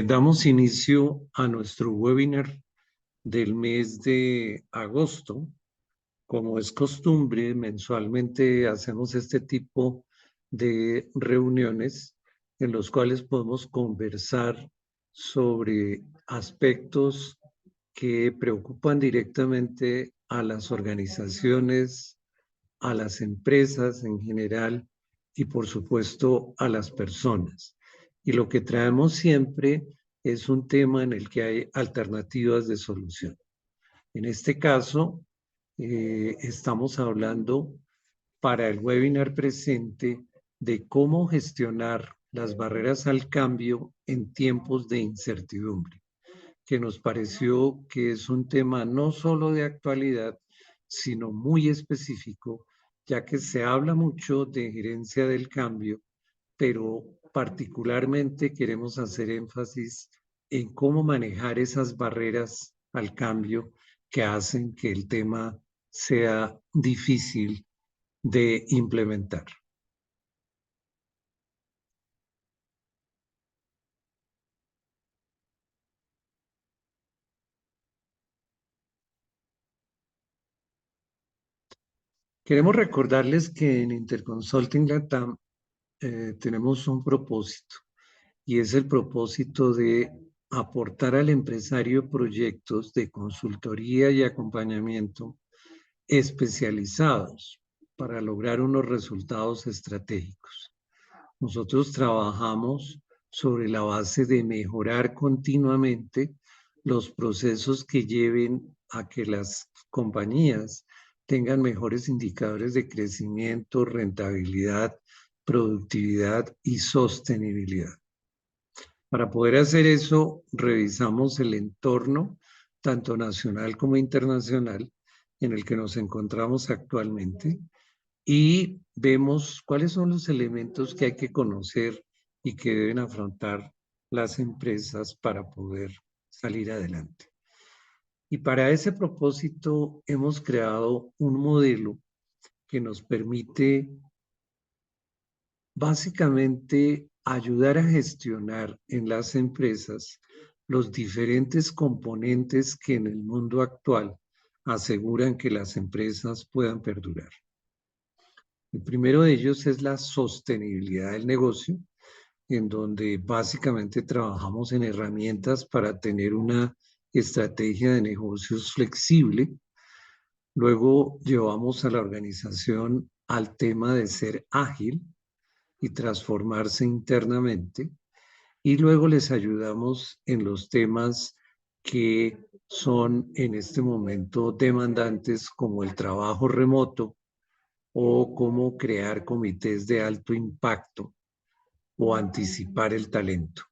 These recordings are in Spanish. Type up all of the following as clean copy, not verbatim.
Damos inicio a nuestro webinar del mes de agosto. Como es costumbre, mensualmente hacemos este tipo de reuniones en los cuales podemos conversar sobre aspectos que preocupan directamente a las organizaciones, a las empresas en general y por supuesto a las personas. Y lo que traemos siempre es un tema en el que hay alternativas de solución. En este caso, estamos hablando para el webinar presente de cómo gestionar las barreras al cambio en tiempos de incertidumbre, que nos pareció que es un tema no solo de actualidad, sino muy específico, ya que se habla mucho de gerencia del cambio, pero particularmente queremos hacer énfasis en cómo manejar esas barreras al cambio que hacen que el tema sea difícil de implementar. Queremos recordarles que en Interconsulting Latam tenemos un propósito y es el propósito de aportar al empresario proyectos de consultoría y acompañamiento especializados para lograr unos resultados estratégicos. Nosotros trabajamos sobre la base de mejorar continuamente los procesos que lleven a que las compañías tengan mejores indicadores de crecimiento, rentabilidad, productividad y sostenibilidad. Para poder hacer eso, revisamos el entorno, tanto nacional como internacional, en el que nos encontramos actualmente y vemos cuáles son los elementos que hay que conocer y que deben afrontar las empresas para poder salir adelante. Y para ese propósito hemos creado un modelo que nos permite básicamente ayudar a gestionar en las empresas los diferentes componentes que en el mundo actual aseguran que las empresas puedan perdurar. El primero de ellos es la sostenibilidad del negocio, en donde básicamente trabajamos en herramientas para tener una estrategia de negocios flexible. Luego llevamos a la organización al tema de ser ágil y transformarse internamente. Y luego les ayudamos en los temas que son en este momento demandantes, como el trabajo remoto o cómo crear comités de alto impacto o anticipar el talento.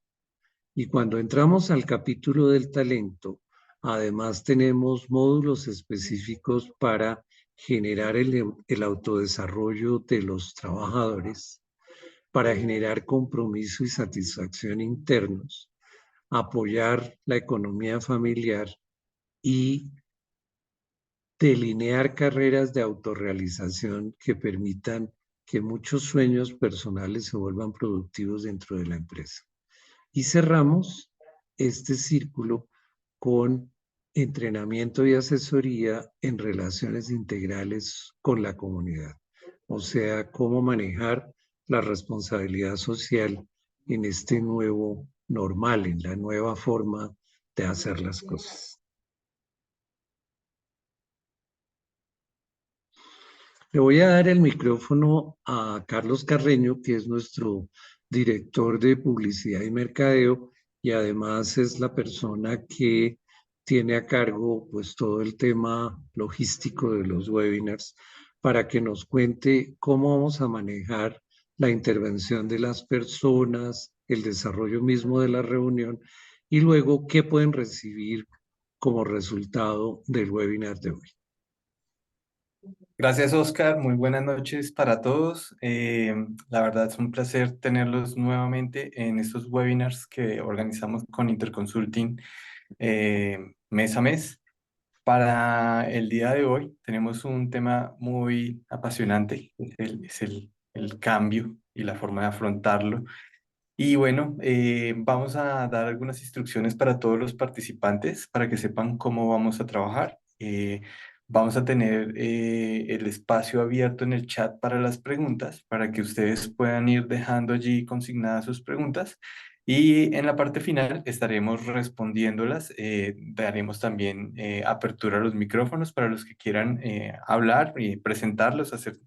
Y cuando entramos al capítulo del talento, además tenemos módulos específicos para generar el autodesarrollo de los trabajadores, para generar compromiso y satisfacción internos, apoyar la economía familiar y delinear carreras de autorrealización que permitan que muchos sueños personales se vuelvan productivos dentro de la empresa. Y cerramos este círculo con entrenamiento y asesoría en relaciones integrales con la comunidad, o sea, cómo manejar la responsabilidad social en este nuevo normal, en la nueva forma de hacer las cosas. Le voy a dar el micrófono a Carlos Carreño, que es nuestro director de publicidad y mercadeo, y además es la persona que tiene a cargo pues todo el tema logístico de los webinars, para que nos cuente cómo vamos a manejar la intervención de las personas, el desarrollo mismo de la reunión y luego qué pueden recibir como resultado del webinar de hoy. Gracias, Oscar. Muy buenas noches para todos. La verdad es un placer tenerlos nuevamente en estos webinars que organizamos con Interconsulting mes a mes. Para el día de hoy tenemos un tema muy apasionante, es el cambio y la forma de afrontarlo. Y bueno, vamos a dar algunas instrucciones para todos los participantes para que sepan cómo vamos a trabajar. Vamos a tener el espacio abierto en el chat para las preguntas, para que ustedes puedan ir dejando allí consignadas sus preguntas. Y en la parte final estaremos respondiéndolas. Daremos también apertura a los micrófonos para los que quieran hablar y presentarlos, hacer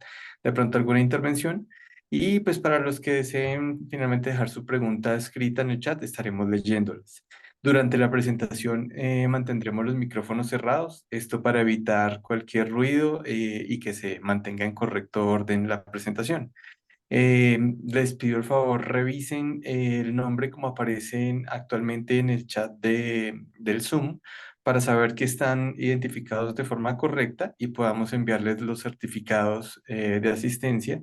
de pronto alguna intervención. Y pues para los que deseen finalmente dejar su pregunta escrita en el chat, estaremos leyéndolas. Durante la presentación mantendremos los micrófonos cerrados, esto para evitar cualquier ruido y que se mantenga en correcto orden la presentación. Les pido el favor, revisen el nombre como aparecen actualmente en el chat del Zoom para saber que están identificados de forma correcta y podamos enviarles los certificados de asistencia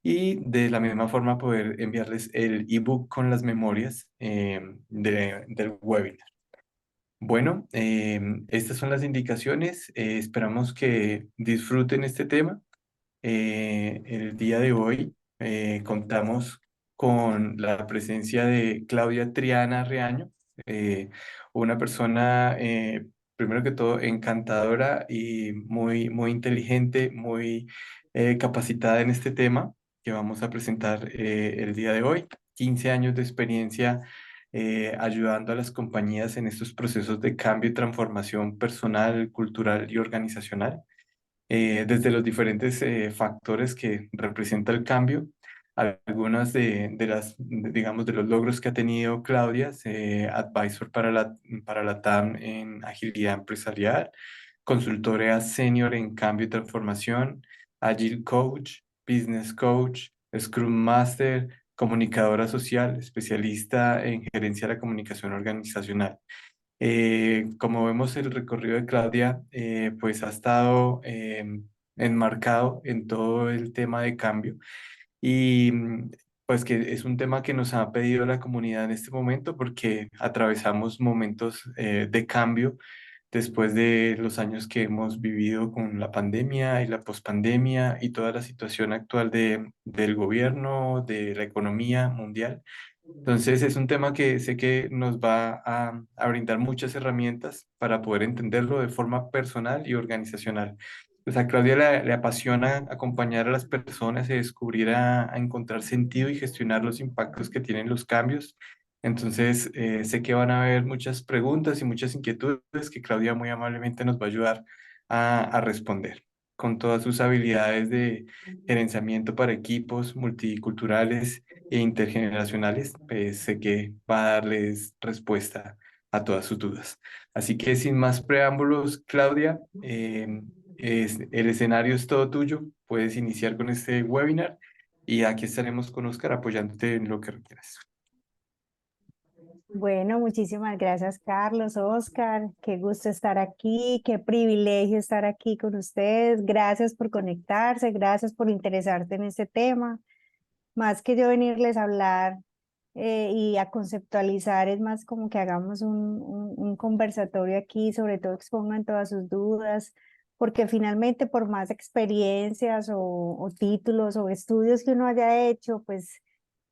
y de la misma forma poder enviarles el ebook con las memorias del webinar. Bueno, estas son las indicaciones. Esperamos que disfruten este tema. El día de hoy contamos con la presencia de Claudia Triana Reaño, una persona, primero que todo, encantadora y muy inteligente, muy capacitada en este tema que vamos a presentar el día de hoy. 15 años de experiencia ayudando a las compañías en estos procesos de cambio y transformación personal, cultural y organizacional desde los diferentes factores que representa el cambio. Algunas digamos, de los logros que ha tenido Claudia, advisor para la TAM en agilidad empresarial, consultora senior en cambio y transformación, Agile Coach, Business Coach, Scrum Master, comunicadora social, especialista en gerencia de la comunicación organizacional. Como vemos, el recorrido de Claudia, pues ha estado enmarcado en todo el tema de cambio y pues que es un tema que nos ha pedido la comunidad en este momento porque atravesamos momentos de cambio después de los años que hemos vivido con la pandemia y la pospandemia y toda la situación actual del gobierno, de la economía mundial. Entonces es un tema que sé que nos va a brindar muchas herramientas para poder entenderlo de forma personal y organizacional. Pues a Claudia le apasiona acompañar a las personas y descubrir a encontrar sentido y gestionar los impactos que tienen los cambios. Entonces sé que van a haber muchas preguntas y muchas inquietudes que Claudia muy amablemente nos va a ayudar a responder con todas sus habilidades de gerenciamiento para equipos multiculturales e intergeneracionales, pues sé que va a darles respuesta a todas sus dudas. Así que sin más preámbulos, Claudia, el escenario es todo tuyo. Puedes iniciar con este webinar y aquí estaremos con Oscar apoyándote en lo que requieras. Bueno, muchísimas gracias, Carlos, Oscar. Qué gusto estar aquí, qué privilegio estar aquí con ustedes. Gracias por conectarse, gracias por interesarte en este tema. Más que yo venirles a hablar y a conceptualizar, es más como que hagamos un conversatorio aquí, sobre todo expongan todas sus dudas, porque finalmente por más experiencias o títulos o estudios que uno haya hecho, pues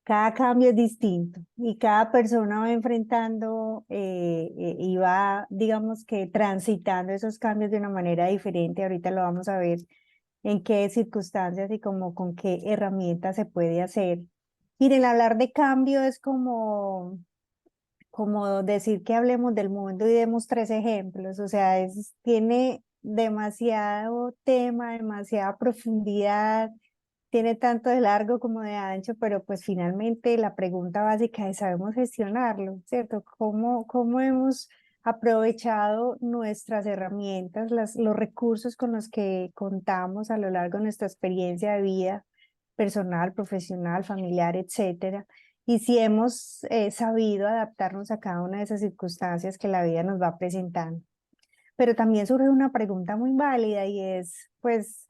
cada cambio es distinto y cada persona va enfrentando y va, digamos que transitando esos cambios de una manera diferente. Ahorita lo vamos a ver en qué circunstancias y como con qué herramientas se puede hacer. Miren, hablar de cambio es como decir que hablemos del mundo y demos tres ejemplos, o sea, tiene demasiado tema, demasiada profundidad, tiene tanto de largo como de ancho, pero pues finalmente la pregunta básica es, ¿sabemos gestionarlo? ¿Cierto? ¿Cómo hemos aprovechado nuestras herramientas, los recursos con los que contamos a lo largo de nuestra experiencia de vida personal, profesional, familiar, etcétera? Y si hemos sabido adaptarnos a cada una de esas circunstancias que la vida nos va presentando. Pero también surge una pregunta muy válida y es, pues,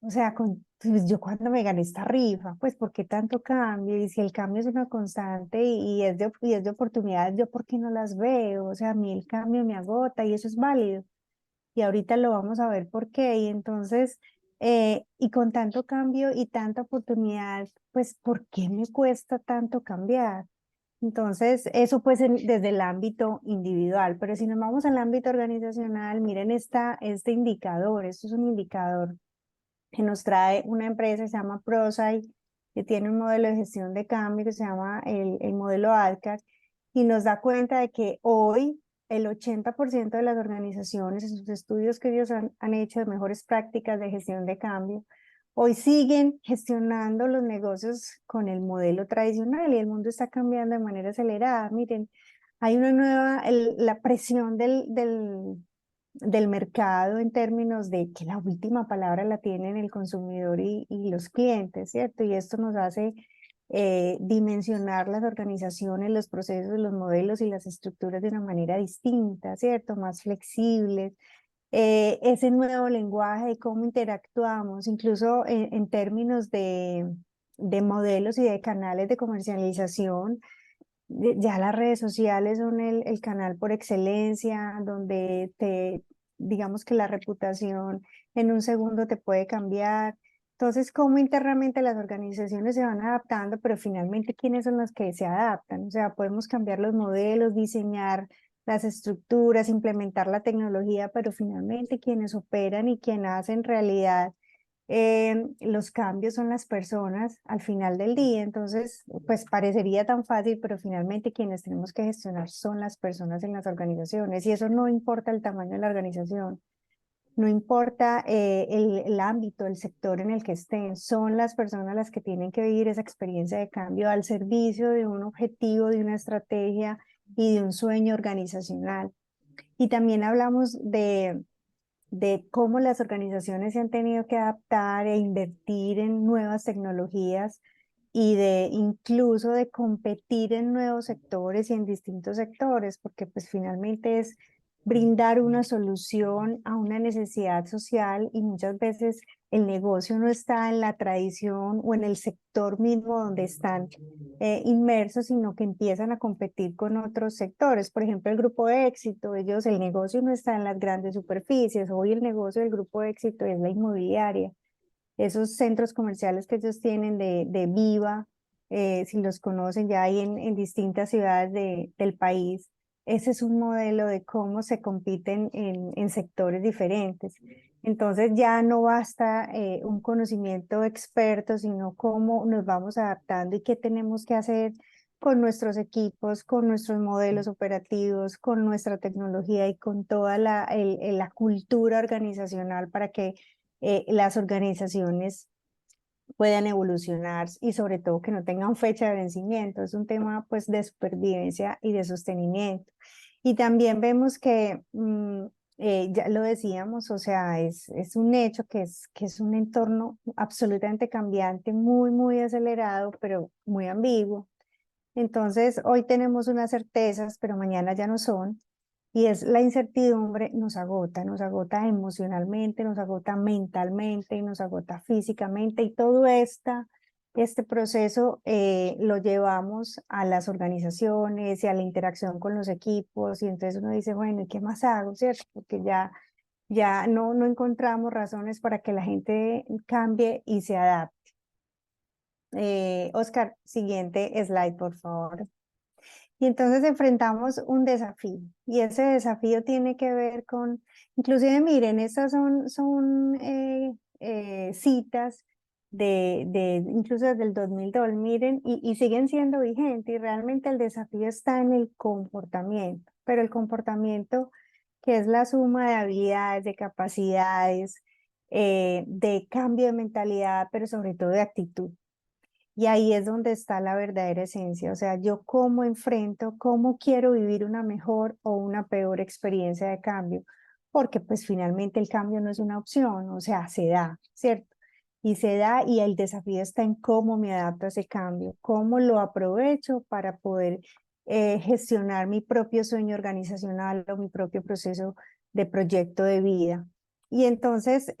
o sea, pues yo cuando me gané esta rifa, pues ¿por qué tanto cambio? Y si el cambio es una constante y es de oportunidades, ¿yo por qué no las veo? O sea, a mí el cambio me agota y eso es válido. Y ahorita lo vamos a ver por qué. Y entonces, y con tanto cambio y tanta oportunidad, pues ¿por qué me cuesta tanto cambiar? Entonces, eso pues desde el ámbito individual, pero si nos vamos al ámbito organizacional, miren este indicador, esto es un indicador que nos trae una empresa que se llama ProSci, que tiene un modelo de gestión de cambio que se llama el modelo ADCAR, y nos da cuenta de que hoy el 80% de las organizaciones, en sus estudios que ellos han hecho de mejores prácticas de gestión de cambio, hoy siguen gestionando los negocios con el modelo tradicional y el mundo está cambiando de manera acelerada. Miren, hay una nueva, la presión del mercado en términos de que la última palabra la tienen el consumidor y los clientes, ¿cierto? Y esto nos hace dimensionar las organizaciones, los procesos, los modelos y las estructuras de una manera distinta, ¿cierto? Más flexibles. Ese nuevo lenguaje de cómo interactuamos, incluso en términos de modelos y de canales de comercialización. Ya las redes sociales son el canal por excelencia, donde digamos que la reputación en un segundo te puede cambiar. Entonces, cómo internamente las organizaciones se van adaptando, pero finalmente, ¿quiénes son los que se adaptan? O sea, podemos cambiar los modelos, diseñar las estructuras, implementar la tecnología, pero finalmente quienes operan y quienes hacen realidad los cambios son las personas al final del día. Entonces, pues parecería tan fácil, pero finalmente quienes tenemos que gestionar son las personas en las organizaciones, y eso no importa el tamaño de la organización, no importa el ámbito, el sector en el que estén, son las personas las que tienen que vivir esa experiencia de cambio al servicio de un objetivo, de una estrategia y de un sueño organizacional. Y también hablamos de cómo las organizaciones se han tenido que adaptar e invertir en nuevas tecnologías y de incluso de competir en nuevos sectores y en distintos sectores, porque pues finalmente es brindar una solución a una necesidad social, y muchas veces el negocio no está en la tradición o en el sector mismo donde están inmersos, sino que empiezan a competir con otros sectores. Por ejemplo, el grupo de éxito, ellos, el negocio no está en las grandes superficies, hoy el negocio del grupo de éxito es la inmobiliaria. Esos centros comerciales que ellos tienen de Viva, si los conocen, ya hay en distintas ciudades del país. Ese es un modelo de cómo se compiten en sectores diferentes. Entonces ya no basta un conocimiento experto, sino cómo nos vamos adaptando y qué tenemos que hacer con nuestros equipos, con nuestros modelos operativos, con nuestra tecnología y con toda la cultura organizacional para que las organizaciones puedan evolucionar y sobre todo que no tengan fecha de vencimiento. Es un tema pues de supervivencia y de sostenimiento. Y también vemos que, ya lo decíamos, o sea, es un hecho que es un entorno absolutamente cambiante, muy, muy acelerado, pero muy ambiguo. Entonces, hoy tenemos unas certezas, pero mañana ya no son. Y es la incertidumbre, nos agota emocionalmente, nos agota mentalmente, nos agota físicamente, y todo este proceso lo llevamos a las organizaciones y a la interacción con los equipos, y entonces uno dice, bueno, ¿y qué más hago, cierto? Porque ya no encontramos razones para que la gente cambie y se adapte. Oscar, siguiente slide, por favor. Y entonces enfrentamos un desafío, y ese desafío tiene que ver con, inclusive miren, estas son citas incluso desde el 2002, miren, y siguen siendo vigentes, y realmente el desafío está en el comportamiento, pero el comportamiento que es la suma de habilidades, de capacidades, de cambio de mentalidad, pero sobre todo de actitud. Y ahí es donde está la verdadera esencia, o sea, yo cómo enfrento, cómo quiero vivir una mejor o una peor experiencia de cambio, porque pues finalmente el cambio no es una opción, o sea, se da, ¿cierto? Y se da, y el desafío está en cómo me adapto a ese cambio, cómo lo aprovecho para poder gestionar mi propio sueño organizacional o mi propio proceso de proyecto de vida. Y entonces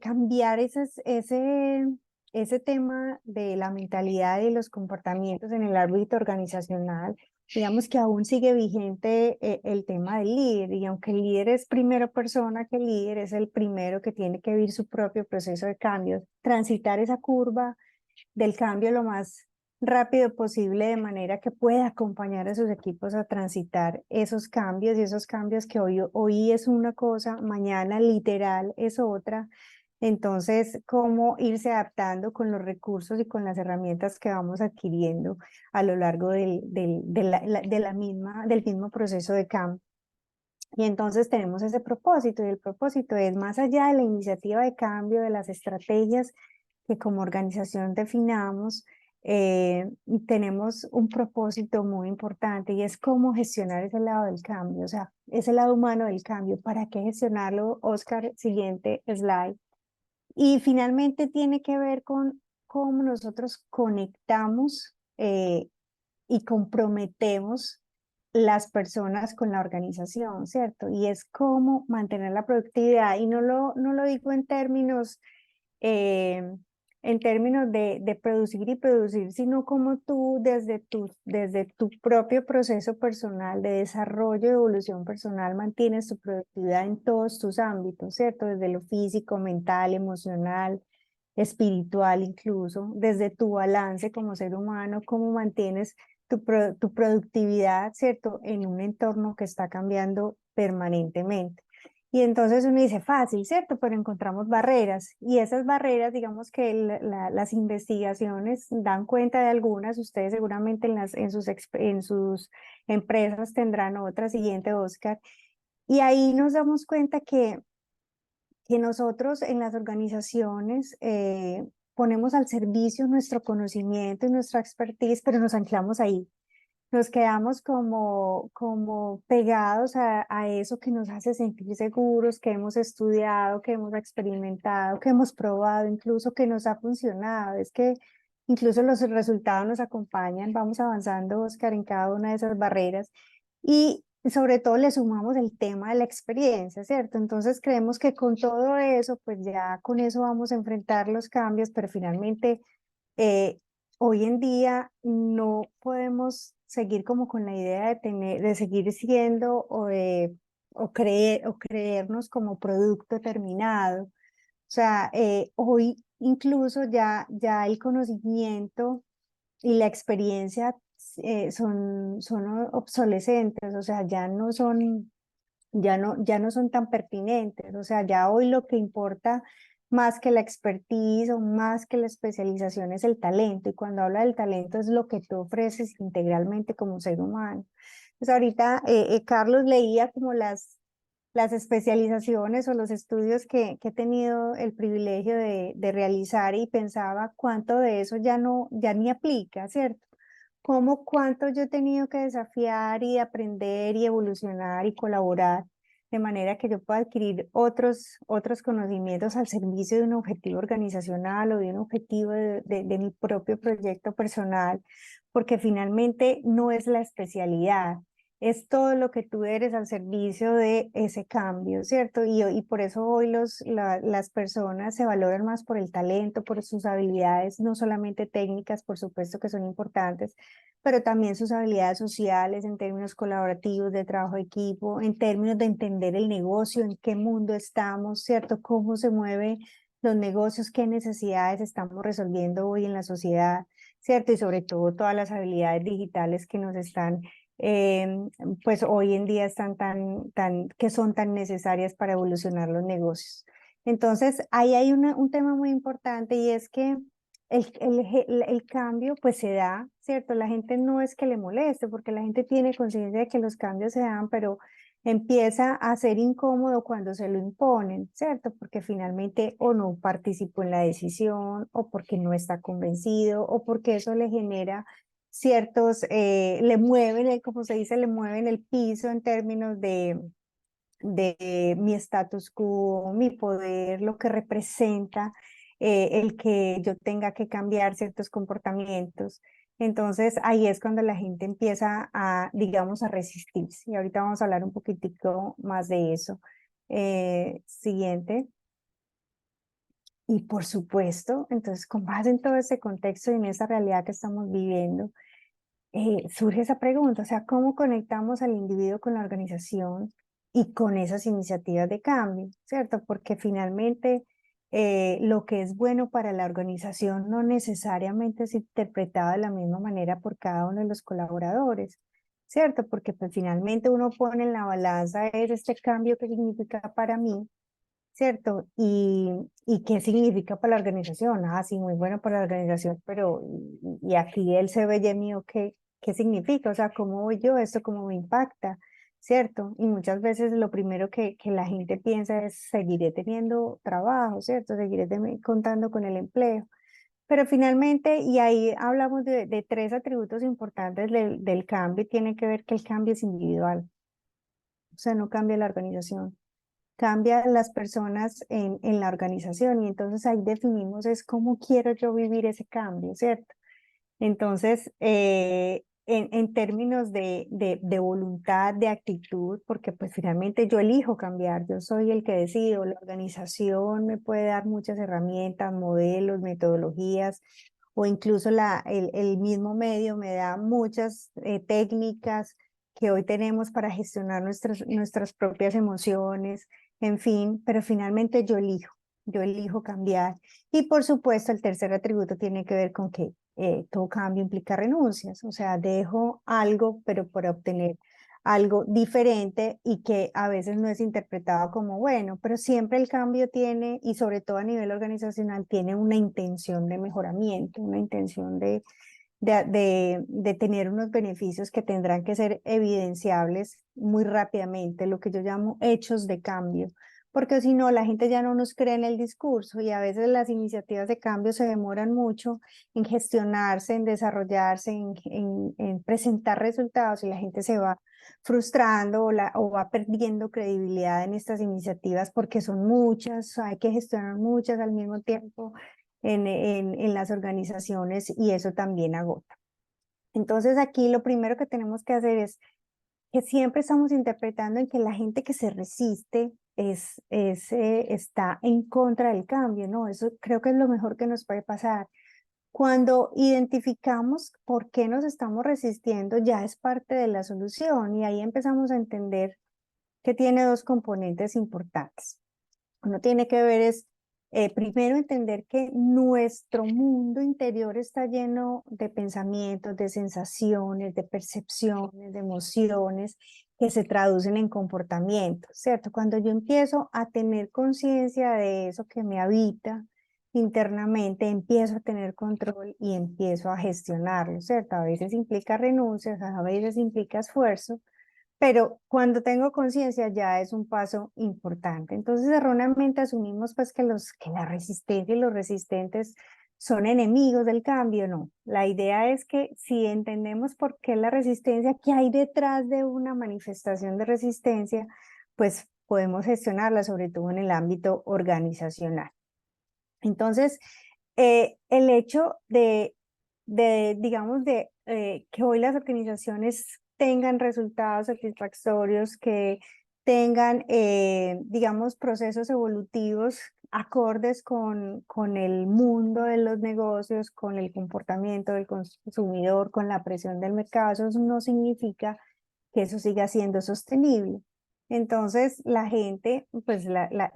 cambiar ese tema de la mentalidad y los comportamientos en el ámbito organizacional, digamos que aún sigue vigente el tema del líder, y aunque el líder es primera persona, que el líder es el primero que tiene que vivir su propio proceso de cambio, transitar esa curva del cambio lo más rápido posible de manera que pueda acompañar a sus equipos a transitar esos cambios y esos cambios que hoy es una cosa, mañana literal es otra. Entonces, cómo irse adaptando con los recursos y con las herramientas que vamos adquiriendo a lo largo del mismo proceso de cambio. Y entonces tenemos ese propósito, y el propósito es más allá de la iniciativa de cambio, de las estrategias que como organización definamos, tenemos un propósito muy importante y es cómo gestionar ese lado del cambio, o sea, ese lado humano del cambio. ¿Para qué gestionarlo, Oscar? Siguiente slide. Y finalmente tiene que ver con cómo nosotros conectamos y comprometemos las personas con la organización, ¿cierto? Y es cómo mantener la productividad. Y no lo digo eh, en términos de producir y producir, sino como tú desde tu propio proceso personal de desarrollo y evolución personal mantienes tu productividad en todos tus ámbitos, ¿cierto? Desde lo físico, mental, emocional, espiritual incluso, desde tu balance como ser humano, cómo mantienes tu productividad, ¿cierto? En un entorno que está cambiando permanentemente. Y entonces uno dice, fácil, ¿cierto? Pero encontramos barreras y esas barreras, digamos que las investigaciones dan cuenta de algunas, ustedes seguramente en sus empresas tendrán otra, siguiente, Oscar, y ahí nos damos cuenta que nosotros en las organizaciones ponemos al servicio nuestro conocimiento y nuestra expertise, pero nos anclamos ahí. Nos quedamos como pegados a eso que nos hace sentir seguros, que hemos estudiado, que hemos experimentado, que hemos probado, incluso que nos ha funcionado. Es que incluso los resultados nos acompañan, vamos avanzando, Oscar, en cada una de esas barreras. Y sobre todo le sumamos el tema de la experiencia, ¿cierto? Entonces creemos que con todo eso, pues ya con eso vamos a enfrentar los cambios, pero finalmente eh, hoy en día no podemos seguir como con la idea de seguir siendo o creernos como producto terminado. O sea, hoy incluso ya el conocimiento y la experiencia son obsolescentes, o sea, ya no son tan pertinentes, o sea, ya hoy lo que importa más que la expertise o más que la especialización es el talento, y cuando habla del talento es lo que tú ofreces integralmente como ser humano. Pues ahorita Carlos leía como las especializaciones o los estudios que he tenido el privilegio de realizar y pensaba cuánto de eso ya ni aplica, ¿cierto? Cómo cuánto yo he tenido que desafiar y aprender y evolucionar y colaborar de manera que yo pueda adquirir otros conocimientos al servicio de un objetivo organizacional o de un objetivo de mi propio proyecto personal, porque finalmente no es la especialidad, es todo lo que tú eres al servicio de ese cambio, ¿cierto? Y por eso hoy las personas se valoran más por el talento, por sus habilidades, no solamente técnicas, por supuesto que son importantes, pero también sus habilidades sociales en términos colaborativos, de trabajo de equipo, en términos de entender el negocio, en qué mundo estamos, ¿cierto? Cómo se mueven los negocios, qué necesidades estamos resolviendo hoy en la sociedad, ¿cierto? Y sobre todo todas las habilidades digitales que nos están pues hoy en día que son tan necesarias para evolucionar los negocios. Entonces, ahí hay un tema muy importante y es que el cambio pues se da, ¿cierto? La gente no es que le moleste, porque la gente tiene conciencia de que los cambios se dan, pero empieza a ser incómodo cuando se lo imponen, ¿cierto? Porque finalmente o no participó en la decisión, o porque no está convencido, o porque eso le genera le mueven, como se dice, le mueven el piso en términos de mi status quo, mi poder, lo que representa el que yo tenga que cambiar ciertos comportamientos. Entonces ahí es cuando la gente empieza digamos, a resistirse. Y ahorita vamos a hablar un poquitico más de eso. Siguiente. Y por supuesto, entonces con base en todo ese contexto y en esa realidad que estamos viviendo, surge esa pregunta, o sea, ¿cómo conectamos al individuo con la organización y con esas iniciativas de cambio, ¿cierto? Porque finalmente lo que es bueno para la organización no necesariamente es interpretado de la misma manera por cada uno de los colaboradores, ¿cierto? Porque pues finalmente uno pone en la balanza es este cambio que significa para mí, ¿cierto? Y qué significa para la organización. Ah, sí, muy bueno para la organización, pero y aquí el CBY mío, ¿qué significa? O sea, ¿cómo voy yo esto? ¿Cómo me impacta? ¿Cierto? Y muchas veces lo primero que la gente piensa es, seguiré teniendo trabajo, ¿cierto? Seguiré contando con el empleo. Pero finalmente, y ahí hablamos de tres atributos importantes del cambio, y tiene que ver que el cambio es individual, o sea, no cambia la organización, cambia las personas en la organización, y entonces ahí definimos es cómo quiero yo vivir ese cambio, ¿cierto? Entonces, en términos de voluntad, de actitud, porque pues finalmente yo elijo cambiar, yo soy el que decido, la organización me puede dar muchas herramientas, modelos, metodologías, o incluso el mismo medio me da muchas técnicas que hoy tenemos para gestionar nuestras propias emociones, en fin, pero finalmente yo elijo cambiar. Y por supuesto, el tercer atributo tiene que ver con que todo cambio implica renuncias, o sea, dejo algo, pero por obtener algo diferente y que a veces no es interpretado como bueno, pero siempre el cambio tiene, y sobre todo a nivel organizacional, tiene una intención de mejoramiento, una intención de tener unos beneficios que tendrán que ser evidenciables muy rápidamente, lo que yo llamo hechos de cambio, porque si no, la gente ya no nos cree en el discurso y a veces las iniciativas de cambio se demoran mucho en gestionarse, en desarrollarse, en presentar resultados y la gente se va frustrando o va perdiendo credibilidad en estas iniciativas porque son muchas, hay que gestionar muchas al mismo tiempo en las organizaciones y eso también agota. Entonces aquí lo primero que tenemos que hacer es que siempre estamos interpretando en que la gente que se resiste está en contra del cambio, ¿no? Eso creo que es lo mejor que nos puede pasar. Cuando identificamos por qué nos estamos resistiendo, ya es parte de la solución y ahí empezamos a entender que tiene dos componentes importantes. Uno tiene que ver es, primero entender que nuestro mundo interior está lleno de pensamientos, de sensaciones, de percepciones, de emociones que se traducen en comportamientos, ¿cierto? Cuando yo empiezo a tener conciencia de eso que me habita internamente, empiezo a tener control y empiezo a gestionarlo, ¿cierto? A veces implica renuncias, a veces implica esfuerzo, pero cuando tengo conciencia ya es un paso importante. Entonces erróneamente asumimos pues que la resistencia y los resistentes son enemigos del cambio. No, la idea es que si entendemos por qué la resistencia, qué hay detrás de una manifestación de resistencia, pues podemos gestionarla, sobre todo en el ámbito organizacional. Entonces, el hecho digamos, que hoy las organizaciones tengan resultados satisfactorios, que tengan, digamos, procesos evolutivos acordes con el mundo de los negocios, con el comportamiento del consumidor, con la presión del mercado, eso no significa que eso siga siendo sostenible. Entonces, la gente, pues la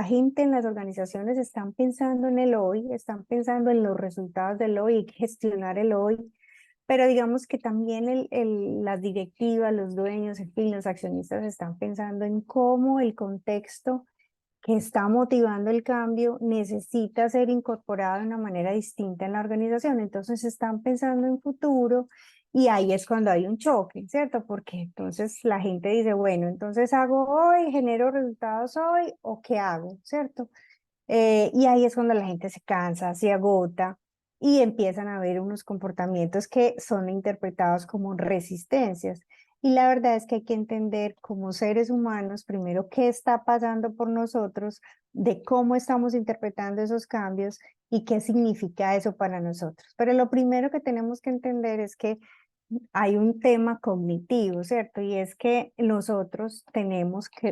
gente en las organizaciones están pensando en el hoy, están pensando en los resultados del hoy y gestionar el hoy, pero digamos que también las directivas, los dueños, en fin, los accionistas están pensando en cómo el contexto que está motivando el cambio necesita ser incorporado de una manera distinta en la organización. Entonces están pensando en futuro y ahí es cuando hay un choque, ¿cierto? Porque entonces la gente dice, bueno, entonces hago hoy, genero resultados hoy o qué hago, ¿cierto? Y ahí es cuando la gente se cansa, se agota y empiezan a haber unos comportamientos que son interpretados como resistencias. Y la verdad es que hay que entender como seres humanos, primero, qué está pasando por nosotros, de cómo estamos interpretando esos cambios y qué significa eso para nosotros. Pero lo primero que tenemos que entender es que hay un tema cognitivo, ¿cierto? Y es que nosotros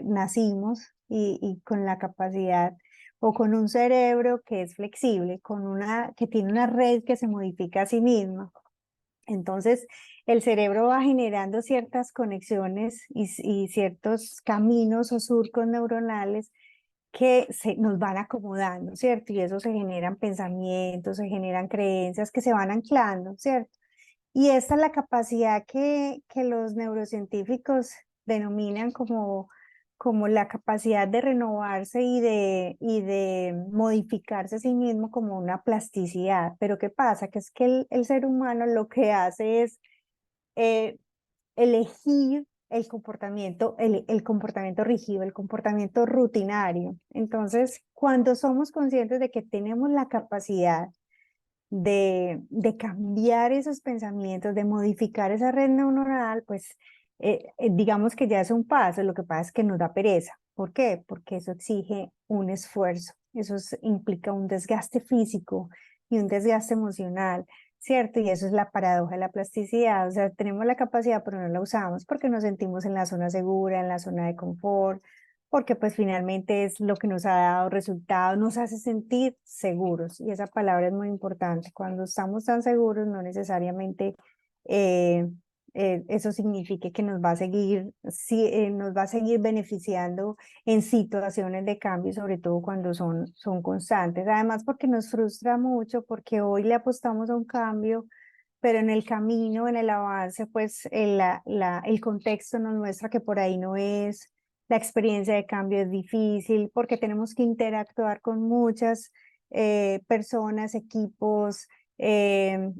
nacimos y con la capacidad o con un cerebro que es flexible, que tiene una red que se modifica a sí misma. Entonces, el cerebro va generando ciertas conexiones y ciertos caminos o surcos neuronales que nos van acomodando, ¿cierto? Y eso se generan pensamientos, se generan creencias que se van anclando, ¿cierto? Y esta es la capacidad que los neurocientíficos denominan como la capacidad de renovarse y de modificarse a sí mismo como una plasticidad. Pero ¿qué pasa? Que es que el ser humano lo que hace es eh, elegir el comportamiento rígido, el comportamiento rutinario. Entonces, cuando somos conscientes de que tenemos la capacidad de cambiar esos pensamientos, de modificar esa red neuronal, pues digamos que ya es un paso. Lo que pasa es que nos da pereza. ¿Por qué? Porque eso exige un esfuerzo, implica un desgaste físico y un desgaste emocional, ¿cierto? Y eso es la paradoja de la plasticidad. O sea, tenemos la capacidad, pero no la usamos porque nos sentimos en la zona segura, en la zona de confort, porque pues finalmente es lo que nos ha dado resultados, nos hace sentir seguros, y esa palabra es muy importante. Cuando estamos tan seguros, no necesariamente eh, eso significa que nos va a seguir, nos va a seguir beneficiando en situaciones de cambio, sobre todo cuando son constantes. Además, porque nos frustra mucho, porque hoy le apostamos a un cambio, pero en el camino, en el avance, pues el contexto nos muestra que por ahí no es, la experiencia de cambio es difícil, porque tenemos que interactuar con muchas personas, equipos,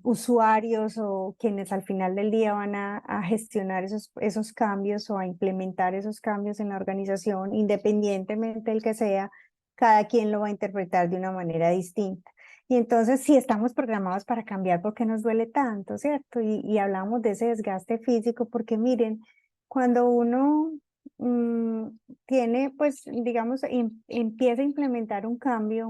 usuarios o quienes al final del día van a gestionar esos cambios o a implementar esos cambios en la organización, independientemente del que sea, cada quien lo va a interpretar de una manera distinta. Y entonces, si estamos programados para cambiar, ¿por qué nos duele tanto, cierto? Y hablamos de ese desgaste físico, porque miren, cuando uno mm, tiene, pues, digamos, empieza a implementar un cambio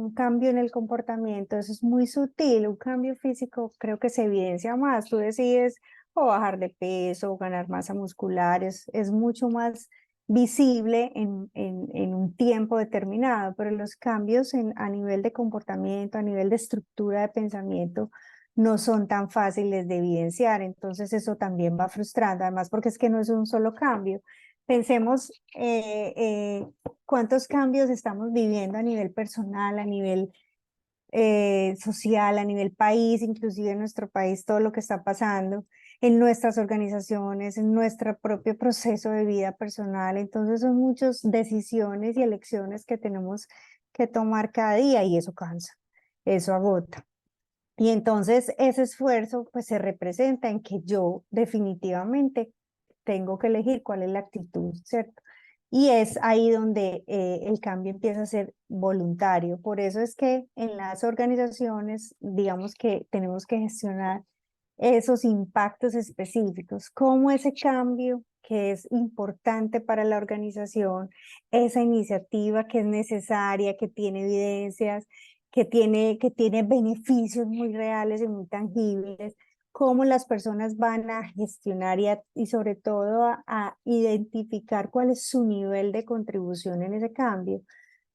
en el comportamiento, eso es muy sutil. Un cambio físico creo que se evidencia más. Tú decides o bajar de peso o ganar masa muscular, es mucho más visible en un tiempo determinado, pero los cambios a nivel de comportamiento, a nivel de estructura de pensamiento, no son tan fáciles de evidenciar. Entonces eso también va frustrando, además porque es que no es un solo cambio. Pensemos cuántos cambios estamos viviendo a nivel personal, a nivel social, a nivel país, inclusive en nuestro país, todo lo que está pasando en nuestras organizaciones, en nuestro propio proceso de vida personal. Entonces son muchas decisiones y elecciones que tenemos que tomar cada día, y eso cansa, eso agota. Y entonces ese esfuerzo pues se representa en que yo definitivamente tengo que elegir cuál es la actitud, ¿cierto? Y es ahí donde el cambio empieza a ser voluntario. Por eso es que en las organizaciones, digamos que tenemos que gestionar esos impactos específicos, cómo ese cambio que es importante para la organización, esa iniciativa que es necesaria, que tiene evidencias, que tiene beneficios muy reales y muy tangibles, cómo las personas van a gestionar y sobre todo a identificar cuál es su nivel de contribución en ese cambio.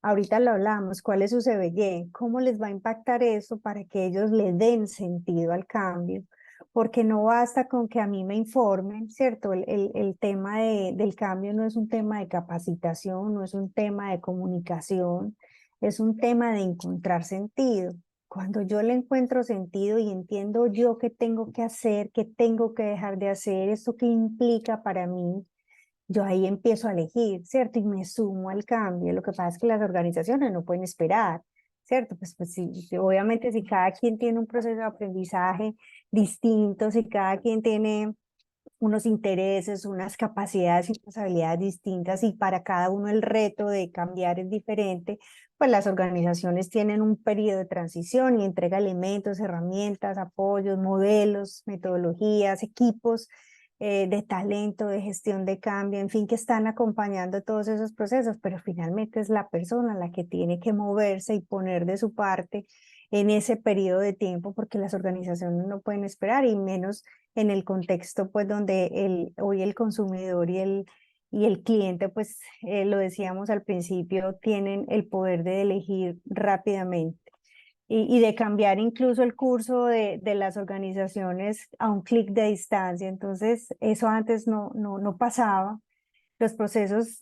Ahorita lo hablamos, cuál es su CBY, cómo les va a impactar eso para que ellos le den sentido al cambio, porque no basta con que a mí me informen, ¿cierto? El tema del cambio no es un tema de capacitación, no es un tema de comunicación, es un tema de encontrar sentido. Cuando yo le encuentro sentido y entiendo yo qué tengo que hacer, qué tengo que dejar de hacer, esto qué implica para mí, yo ahí empiezo a elegir, ¿cierto? Y me sumo al cambio. Lo que pasa es que las organizaciones no pueden esperar, ¿cierto? Pues sí, obviamente si cada quien tiene un proceso de aprendizaje distinto, si cada quien tiene unos intereses, unas capacidades y unas habilidades distintas, y para cada uno el reto de cambiar es diferente, pues las organizaciones tienen un periodo de transición y entrega elementos, herramientas, apoyos, modelos, metodologías, equipos de talento, de gestión de cambio, en fin, que están acompañando todos esos procesos, pero finalmente es la persona la que tiene que moverse y poner de su parte en ese periodo de tiempo, porque las organizaciones no pueden esperar, y menos en el contexto pues donde hoy el consumidor y el cliente, pues lo decíamos al principio, tienen el poder de elegir rápidamente y de cambiar incluso el curso de las organizaciones a un clic de distancia. Entonces eso antes no pasaba. Los procesos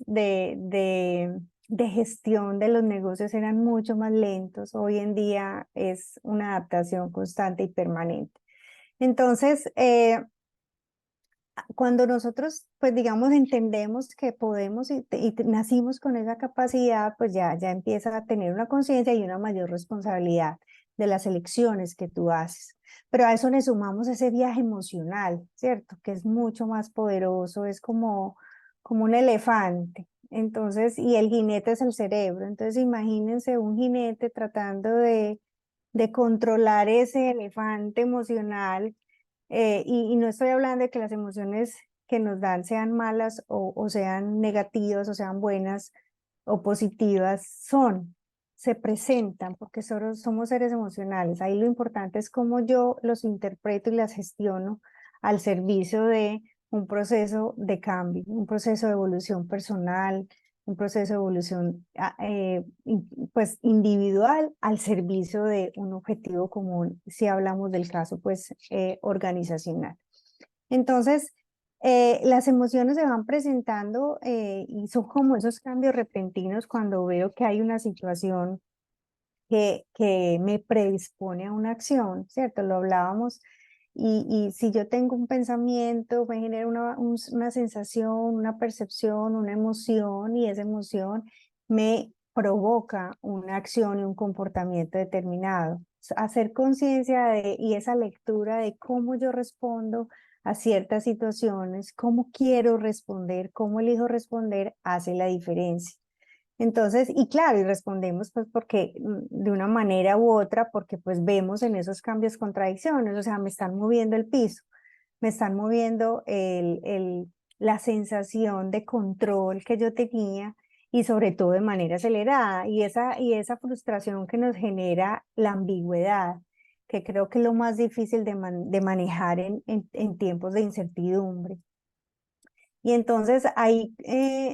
de gestión de los negocios eran mucho más lentos. Hoy en día es una adaptación constante y permanente. Entonces, cuando nosotros, pues digamos, entendemos que podemos y nacimos con esa capacidad, pues ya empieza a tener una conciencia y una mayor responsabilidad de las elecciones que tú haces. Pero a eso le sumamos ese viaje emocional, ¿cierto? Que es mucho más poderoso, es como un elefante. Entonces, y el jinete es el cerebro. Entonces, imagínense un jinete tratando de controlar ese elefante emocional, y no estoy hablando de que las emociones que nos dan sean malas o sean negativas o sean buenas o positivas, se presentan porque somos seres emocionales. Ahí lo importante es cómo yo los interpreto y las gestiono al servicio de un proceso de cambio, un proceso de evolución personal, un proceso de evolución pues individual al servicio de un objetivo común, si hablamos del caso pues organizacional. Entonces, las emociones se van presentando y son como esos cambios repentinos cuando veo que hay una situación que me predispone a una acción, ¿cierto? Lo hablábamos. Y si yo tengo un pensamiento, me genera una sensación, una percepción, una emoción, y esa emoción me provoca una acción y un comportamiento determinado. Hacer conciencia y esa lectura de cómo yo respondo a ciertas situaciones, cómo quiero responder, cómo elijo responder, hace la diferencia. Entonces, y claro, y respondemos pues porque de una manera u otra, porque pues vemos en esos cambios contradicciones, o sea, me están moviendo el piso, me están moviendo la sensación de control que yo tenía y sobre todo de manera acelerada, y esa frustración que nos genera la ambigüedad, que creo que es lo más difícil de manejar en tiempos de incertidumbre. Y entonces ahí,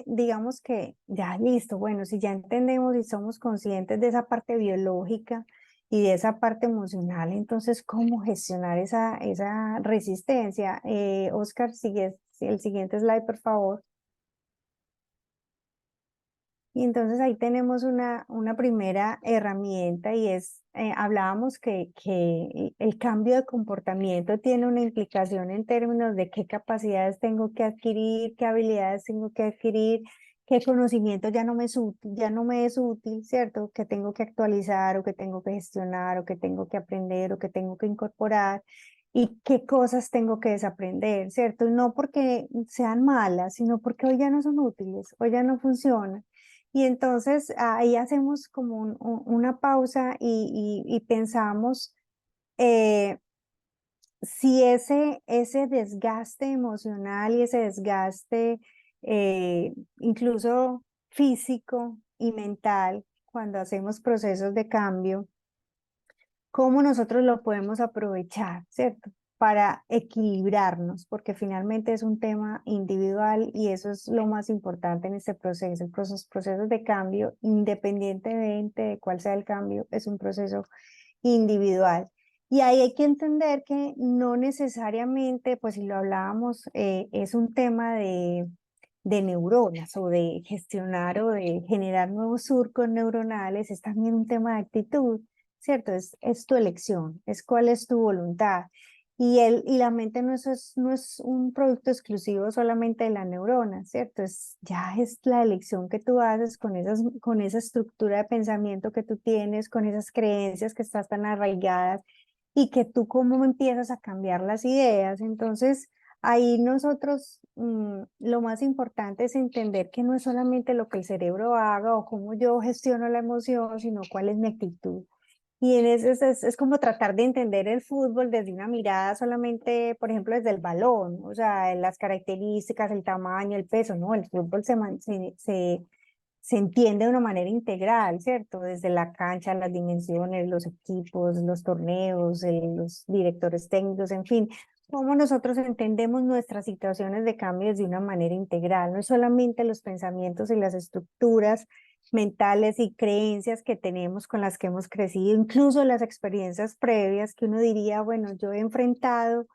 digamos que ya listo, bueno, si ya entendemos y somos conscientes de esa parte biológica y de esa parte emocional, entonces, ¿cómo gestionar esa resistencia? Oscar, sigue el siguiente slide, por favor. Y entonces ahí tenemos una primera herramienta y hablábamos que el cambio de comportamiento tiene una implicación en términos de qué capacidades tengo que adquirir, qué habilidades tengo que adquirir, qué conocimiento ya no me es útil, ¿cierto? Que tengo que actualizar o que tengo que gestionar o que tengo que aprender o que tengo que incorporar. Y qué cosas tengo que desaprender, ¿cierto? Y no porque sean malas, sino porque hoy ya no son útiles, hoy ya no funcionan. Y entonces ahí hacemos como una pausa y pensamos eh, si ese desgaste emocional y ese desgaste incluso físico y mental, cuando hacemos procesos de cambio, cómo nosotros lo podemos aprovechar, ¿cierto? Para equilibrarnos, porque finalmente es un tema individual y eso es lo más importante en este proceso. El procesos de cambio, independientemente de cuál sea el cambio, es un proceso individual. Y ahí hay que entender que no necesariamente, pues si lo hablábamos, es un tema de neuronas o de gestionar o de generar nuevos surcos neuronales, es también un tema de actitud, ¿cierto? Es tu elección, es cuál es tu voluntad. Y la mente no es un producto exclusivo solamente de la neurona, ¿cierto? Ya es la elección que tú haces con esa estructura de pensamiento que tú tienes, con esas creencias que estás tan arraigadas y que tú cómo empiezas a cambiar las ideas. Entonces, ahí nosotros lo más importante es entender que no es solamente lo que el cerebro haga o cómo yo gestiono la emoción, sino cuál es mi actitud. Y en ese es como tratar de entender el fútbol desde una mirada solamente, por ejemplo, desde el balón, o sea, las características, el tamaño, el peso, no, el fútbol se entiende de una manera integral, ¿cierto? Desde la cancha, las dimensiones, los equipos, los torneos, los directores técnicos, en fin, cómo nosotros entendemos nuestras situaciones de cambio de una manera integral, no es solamente los pensamientos y las estructuras mentales y creencias que tenemos con las que hemos crecido, incluso las experiencias previas que uno diría, bueno, yo he enfrentado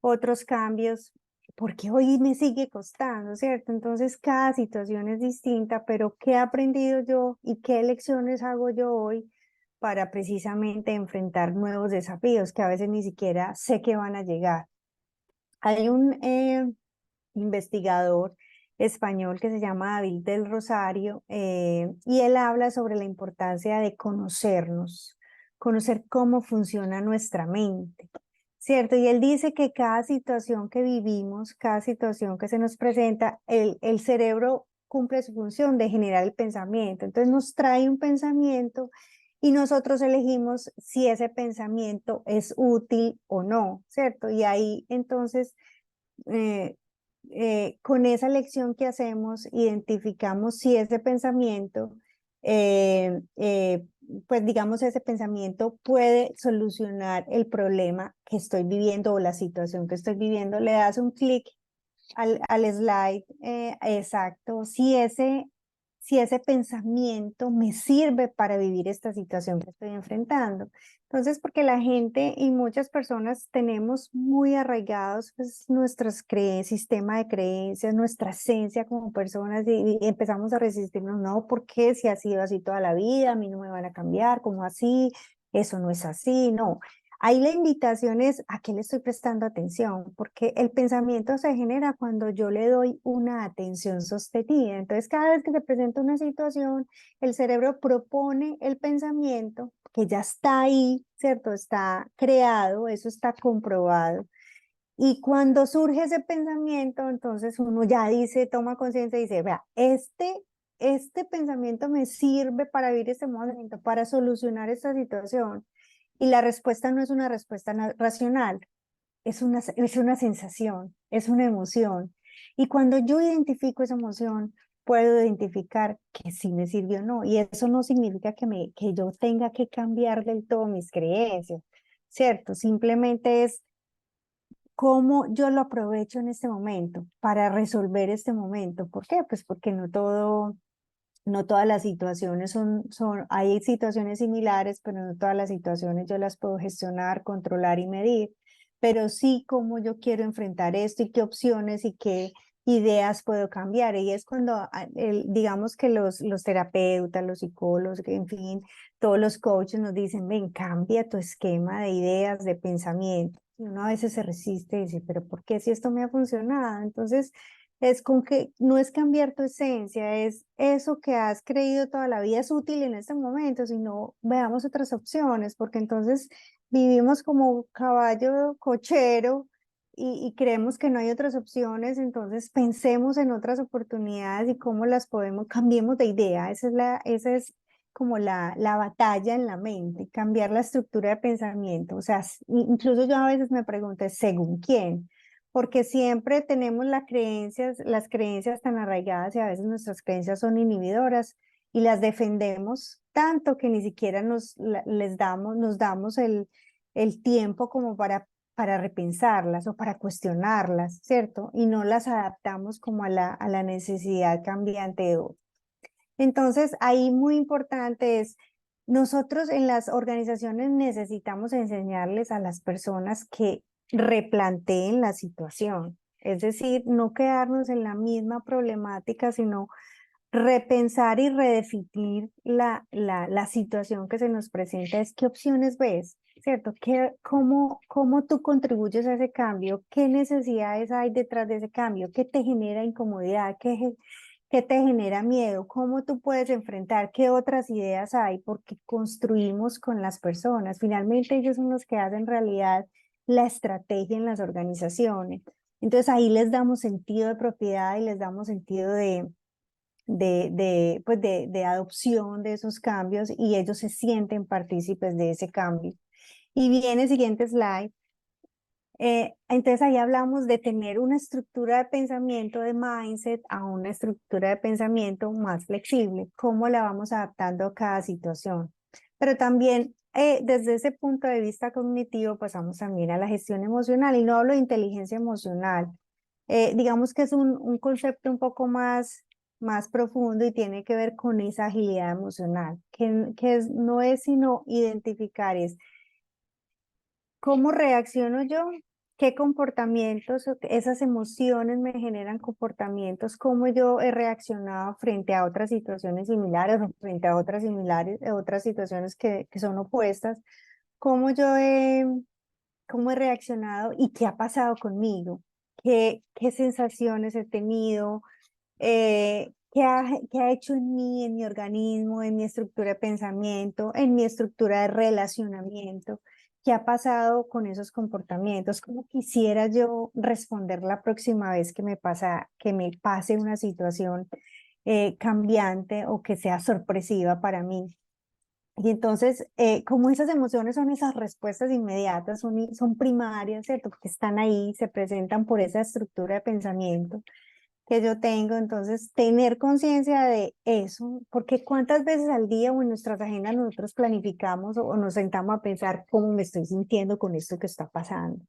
otros cambios ¿por qué hoy me sigue costando, cierto? Entonces cada situación es distinta, pero ¿qué he aprendido yo y qué lecciones hago yo hoy para precisamente enfrentar nuevos desafíos que a veces ni siquiera sé que van a llegar? Hay un investigador español que se llama David del Rosario, y él habla sobre la importancia de conocernos, conocer cómo funciona nuestra mente, ¿cierto? Y él dice que cada situación que vivimos, cada situación que se nos presenta, el cerebro cumple su función de generar el pensamiento. Entonces nos trae un pensamiento y nosotros elegimos si ese pensamiento es útil o no, ¿cierto? Y ahí entonces eh, con esa lección que hacemos, identificamos si ese pensamiento, pues digamos, ese pensamiento puede solucionar el problema que estoy viviendo o la situación que estoy viviendo. Le das un clic al slide exacto, si ese pensamiento me sirve para vivir esta situación que estoy enfrentando. Entonces, porque la gente y muchas personas tenemos muy arraigados pues, nuestros sistema de creencias, nuestra esencia como personas y empezamos a resistirnos, no, ¿por qué? Si ha sido así toda la vida, a mí no me van a cambiar, ¿cómo así? Eso no es así, no. Ahí la invitación es a qué le estoy prestando atención, porque el pensamiento se genera cuando yo le doy una atención sostenida. Entonces, cada vez que se presenta una situación, el cerebro propone el pensamiento que ya está ahí, ¿cierto? Está creado, eso está comprobado. Y cuando surge ese pensamiento, entonces uno ya dice, toma conciencia y dice, vea, este pensamiento me sirve para vivir este momento, para solucionar esta situación. Y la respuesta no es una respuesta racional, es una sensación, es una emoción. Y cuando yo identifico esa emoción, puedo identificar que sí me sirvió o no. Y eso no significa que yo tenga que cambiar del todo mis creencias, ¿cierto? Simplemente es cómo yo lo aprovecho en este momento para resolver este momento. ¿Por qué? Pues porque no todas las situaciones hay situaciones similares, pero no todas las situaciones yo las puedo gestionar, controlar y medir, pero sí cómo yo quiero enfrentar esto y qué opciones y qué ideas puedo cambiar. Y es cuando, digamos que los terapeutas, los psicólogos, en fin, todos los coaches nos dicen, ven, cambia tu esquema de ideas, de pensamiento. Y uno a veces se resiste y dice, pero ¿por qué si esto me ha funcionado? Entonces, es con que no es cambiar tu esencia, es eso que has creído toda la vida es útil en este momento, sino veamos otras opciones, porque entonces vivimos como caballo cochero y creemos que no hay otras opciones, entonces pensemos en otras oportunidades y cómo las podemos, cambiemos de idea, esa es como la batalla en la mente, cambiar la estructura de pensamiento, o sea, incluso yo a veces me pregunto, ¿según quién? Porque siempre tenemos las creencias tan arraigadas y a veces nuestras creencias son inhibidoras y las defendemos tanto que ni siquiera nos damos el tiempo como para repensarlas o para cuestionarlas, ¿cierto? Y no las adaptamos como a la necesidad cambiante de hoy. Entonces, ahí muy importante es, nosotros en las organizaciones necesitamos enseñarles a las personas que replanteen la situación, es decir, no quedarnos en la misma problemática, sino repensar y redefinir la situación que se nos presenta, es qué opciones ves, ¿cierto? Cómo tú contribuyes a ese cambio? ¿Qué necesidades hay detrás de ese cambio? ¿Qué te genera incomodidad? ¿Qué te genera miedo? ¿Cómo tú puedes enfrentar? ¿Qué otras ideas hay? Porque construimos con las personas. Finalmente ellos son los que hacen realidad la estrategia en las organizaciones. Entonces ahí les damos sentido de propiedad y les damos sentido de adopción de esos cambios y ellos se sienten partícipes de ese cambio. Y viene el siguiente slide. Entonces ahí hablamos de tener una estructura de pensamiento de mindset a una estructura de pensamiento más flexible, cómo la vamos adaptando a cada situación. Pero también desde ese punto de vista cognitivo pasamos también a la gestión emocional y no hablo de inteligencia emocional. Digamos que es un concepto un poco más profundo y tiene que ver con esa agilidad emocional, no es sino identificar, es cómo reacciono yo, qué comportamientos, esas emociones me generan comportamientos, cómo yo he reaccionado frente a otras situaciones similares o frente a otras situaciones que son opuestas, cómo cómo he reaccionado y qué ha pasado conmigo, qué sensaciones he tenido, qué ha hecho en mí, en mi organismo, en mi estructura de pensamiento, en mi estructura de relacionamiento, qué ha pasado con esos comportamientos, cómo quisiera yo responder la próxima vez que me pase una situación cambiante o que sea sorpresiva para mí. Y entonces, como esas emociones son esas respuestas inmediatas, son primarias, ¿cierto? Porque están ahí, se presentan por esa estructura de pensamiento que yo tengo, entonces tener conciencia de eso, porque cuántas veces al día o en nuestras agendas nosotros planificamos o nos sentamos a pensar cómo me estoy sintiendo con esto que está pasando,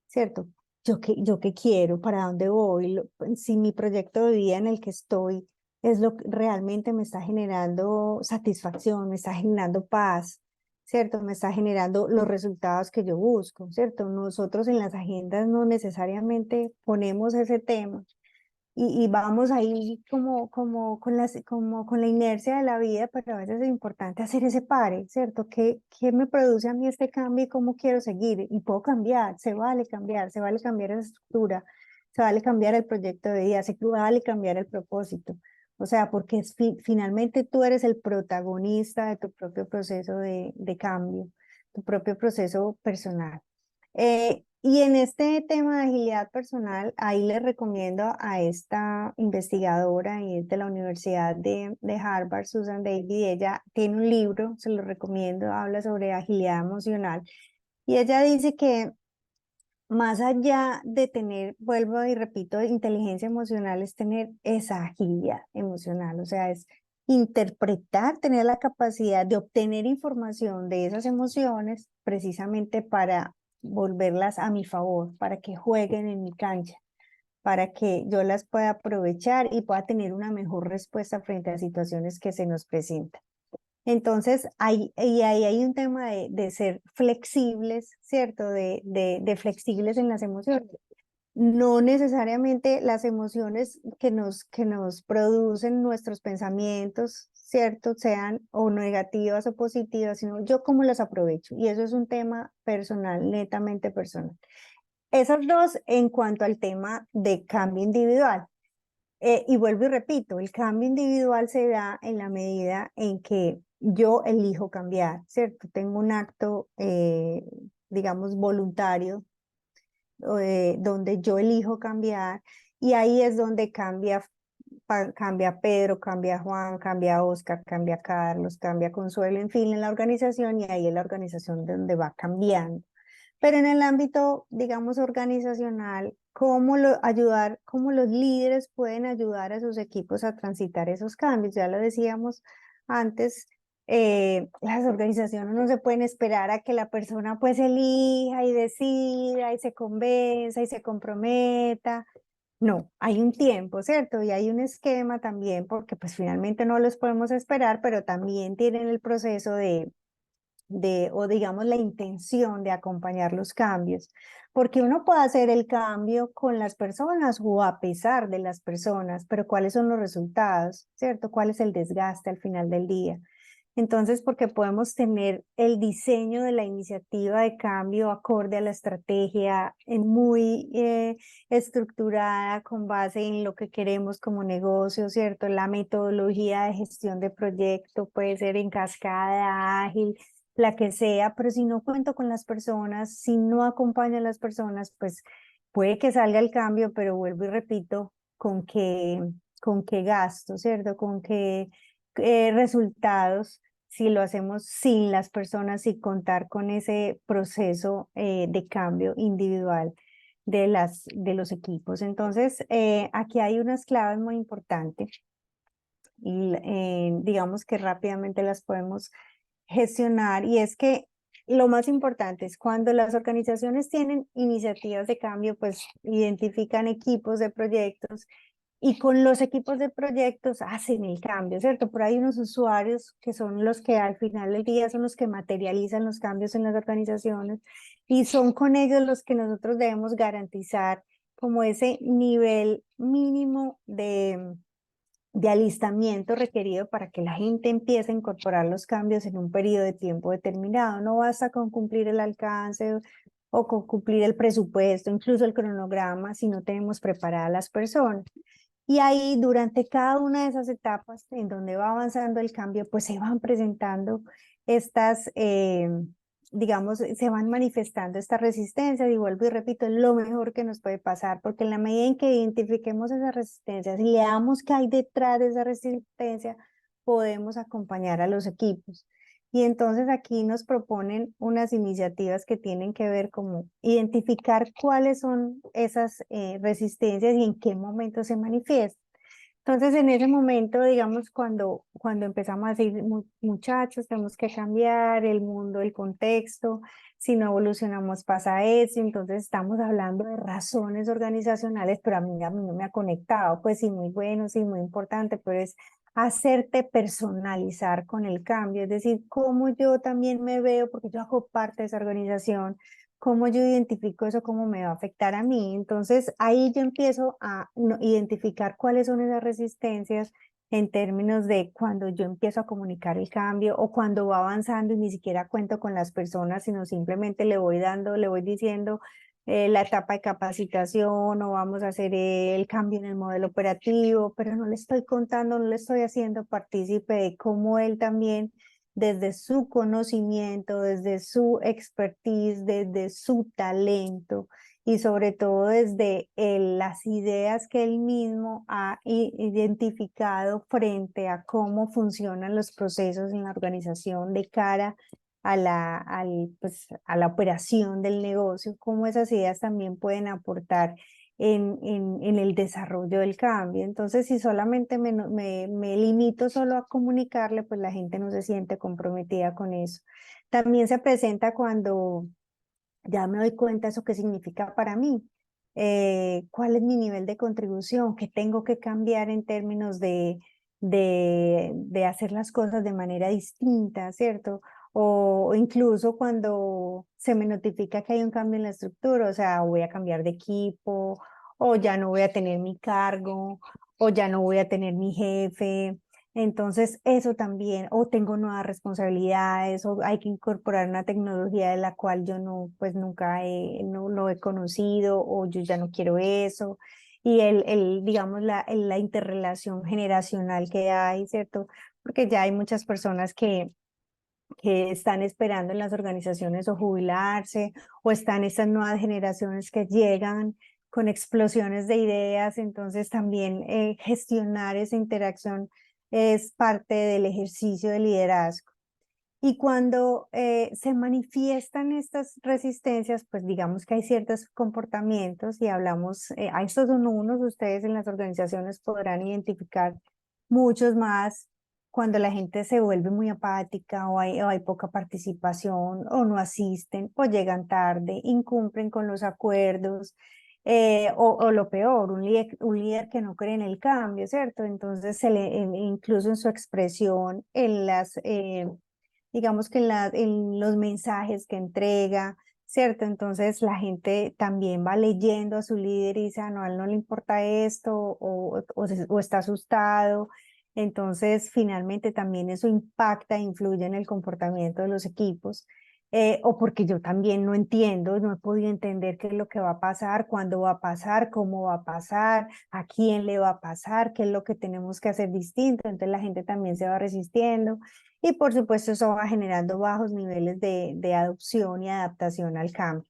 ¿cierto? Yo qué quiero, para dónde voy, si mi proyecto de vida en el que estoy es lo que realmente me está generando satisfacción, me está generando paz, ¿cierto? Me está generando los resultados que yo busco, ¿cierto? Nosotros en las agendas no necesariamente ponemos ese tema y vamos ahí como con la inercia de la vida, pero a veces es importante hacer ese pare, ¿cierto? ¿Qué me produce a mí este cambio y cómo quiero seguir? Y puedo cambiar, se vale cambiar esa estructura, se vale cambiar el proyecto de vida, se vale cambiar el propósito. O sea, porque finalmente tú eres el protagonista de tu propio proceso de cambio, tu propio proceso personal. Y en este tema de agilidad personal, ahí les recomiendo a esta investigadora y es de la Universidad de Harvard, Susan David, y ella tiene un libro, se lo recomiendo, habla sobre agilidad emocional. Y ella dice que más allá de tener, vuelvo y repito, inteligencia emocional, es tener esa agilidad emocional, o sea, es interpretar, tener la capacidad de obtener información de esas emociones precisamente para volverlas a mi favor, para que jueguen en mi cancha, para que yo las pueda aprovechar y pueda tener una mejor respuesta frente a situaciones que se nos presentan. Entonces, ahí hay un tema de ser flexibles, ¿cierto? De flexibles en las emociones. No necesariamente las emociones que nos producen nuestros pensamientos, ¿cierto? Sean o negativas o positivas, sino yo cómo las aprovecho. Y eso es un tema personal, netamente personal. Esos dos en cuanto al tema de cambio individual. Y vuelvo y repito, el cambio individual se da en la medida en que yo elijo cambiar, ¿cierto? Tengo un acto, digamos, voluntario, donde yo elijo cambiar y ahí es donde cambia Pedro, cambia Juan, cambia Oscar, cambia Carlos, cambia Consuelo, en fin, en la organización y ahí es la organización donde va cambiando. Pero en el ámbito, digamos, organizacional, cómo los líderes pueden ayudar a sus equipos a transitar esos cambios? Ya lo decíamos antes, las organizaciones no se pueden esperar a que la persona pues elija y decida y se convenza y se comprometa. No, hay un tiempo, ¿cierto? Y hay un esquema también, porque pues finalmente no los podemos esperar, pero también tienen el proceso o digamos la intención de acompañar los cambios, porque uno puede hacer el cambio con las personas o a pesar de las personas, pero ¿cuáles son los resultados? ¿Cierto? ¿Cuál es el desgaste al final del día? Entonces, porque podemos tener el diseño de la iniciativa de cambio acorde a la estrategia, muy estructurada con base en lo que queremos como negocio, ¿cierto? La metodología de gestión de proyecto puede ser en cascada, ágil, la que sea, pero si no cuento con las personas, si no acompaño a las personas, pues puede que salga el cambio, pero vuelvo y repito, con qué gasto, ¿cierto? Con qué resultados si lo hacemos sin las personas y contar con ese proceso de cambio individual de los equipos. Entonces, aquí hay unas claves muy importantes y digamos que rápidamente las podemos gestionar y es que lo más importante es cuando las organizaciones tienen iniciativas de cambio, pues identifican equipos de proyectos y con los equipos de proyectos hacen el cambio, ¿cierto? Por ahí unos usuarios que son los que al final del día son los que materializan los cambios en las organizaciones y son con ellos los que nosotros debemos garantizar como ese nivel mínimo de alistamiento requerido para que la gente empiece a incorporar los cambios en un periodo de tiempo determinado. No basta con cumplir el alcance o con cumplir el presupuesto, incluso el cronograma, si no tenemos preparadas las personas. Y ahí, durante cada una de esas etapas en donde va avanzando el cambio, pues se van presentando estas, digamos, se van manifestando estas resistencias, y vuelvo y repito, es lo mejor que nos puede pasar, porque en la medida en que identifiquemos esas resistencias y leamos qué hay detrás de esa resistencia, podemos acompañar a los equipos. Y entonces aquí nos proponen unas iniciativas que tienen que ver como identificar cuáles son esas resistencias y en qué momento se manifiestan. Entonces, en ese momento, digamos, cuando empezamos a decir, muchachos, tenemos que cambiar el mundo, el contexto, si no evolucionamos pasa eso, entonces estamos hablando de razones organizacionales, pero a mí no me ha conectado, pues sí, muy bueno, sí, muy importante, pero es hacerte personalizar con el cambio, es decir, cómo yo también me veo, porque yo hago parte de esa organización, cómo yo identifico eso, cómo me va a afectar a mí. Entonces ahí yo empiezo a identificar cuáles son esas resistencias en términos de cuando yo empiezo a comunicar el cambio o cuando va avanzando y ni siquiera cuento con las personas, sino simplemente le voy dando, le voy diciendo la etapa de capacitación o vamos a hacer el cambio en el modelo operativo, pero no le estoy contando, no le estoy haciendo partícipe de cómo él también desde su conocimiento, desde su expertise, desde su talento y sobre todo desde las ideas que él mismo ha identificado frente a cómo funcionan los procesos en la organización de cara a a la operación del negocio, cómo esas ideas también pueden aportar en el desarrollo del cambio. Entonces, si solamente me limito solo a comunicarle, pues la gente no se siente comprometida con eso. También se presenta cuando ya me doy cuenta eso qué significa para mí, cuál es mi nivel de contribución, qué tengo que cambiar en términos de hacer las cosas de manera distinta, ¿cierto? O incluso cuando se me notifica que hay un cambio en la estructura, o sea, voy a cambiar de equipo, o ya no voy a tener mi cargo, o ya no voy a tener mi jefe. Entonces, eso también, o tengo nuevas responsabilidades, o hay que incorporar una tecnología de la cual yo no, pues nunca no lo he conocido, o yo ya no quiero eso. Y digamos, la interrelación generacional que hay, ¿cierto? Porque ya hay muchas personas que están esperando en las organizaciones o jubilarse, o están estas nuevas generaciones que llegan con explosiones de ideas, entonces también gestionar esa interacción es parte del ejercicio de liderazgo. Y cuando se manifiestan estas resistencias, pues digamos que hay ciertos comportamientos y hablamos, a estos son unos, ustedes en las organizaciones podrán identificar muchos más cuando la gente se vuelve muy apática o hay poca participación o no asisten o llegan tarde, incumplen con los acuerdos. O lo peor, un líder que no cree en el cambio, ¿cierto? Entonces, incluso en su expresión, en digamos que en los mensajes que entrega, ¿cierto? Entonces la gente también va leyendo a su líder y dice, no, a él no le importa esto o está asustado. Entonces, finalmente también eso impacta, influye en el comportamiento de los equipos. O porque yo también no entiendo, no he podido entender qué es lo que va a pasar, cuándo va a pasar, cómo va a pasar, a quién le va a pasar, qué es lo que tenemos que hacer distinto. Entonces la gente también se va resistiendo. Y por supuesto eso va generando bajos niveles de adopción y adaptación al cambio.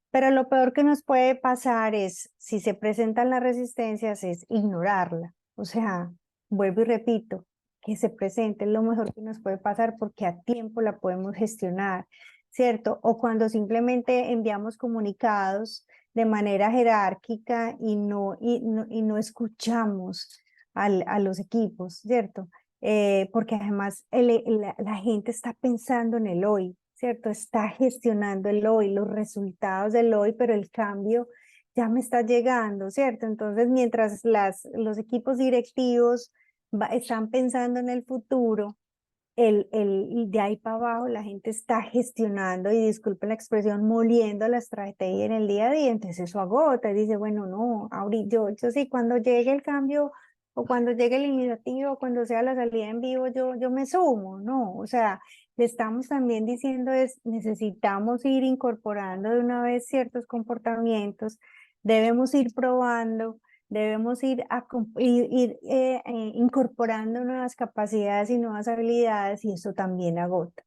Pero lo peor que nos puede pasar es, si se presentan las resistencias, es ignorarla. O sea, vuelvo y repito, que se presente es lo mejor que nos puede pasar porque a tiempo la podemos gestionar, ¿cierto? O cuando simplemente enviamos comunicados de manera jerárquica y no escuchamos a los equipos, ¿cierto? Porque además la gente está pensando en el hoy, ¿cierto? Está gestionando el hoy, los resultados del hoy, pero el cambio ya me está llegando, ¿cierto? Entonces, mientras los equipos directivos están pensando en el futuro, de ahí para abajo la gente está gestionando, y disculpen la expresión, moliendo la estrategia en el día a día, entonces eso agota y dice, bueno, no, ahorita yo sí, cuando llegue el cambio o cuando llegue el iniciativo o cuando sea la salida en vivo, yo me sumo, no, o sea, le estamos también diciendo necesitamos ir incorporando de una vez ciertos comportamientos, debemos ir probando, debemos ir incorporando nuevas capacidades y nuevas habilidades, y eso también agota.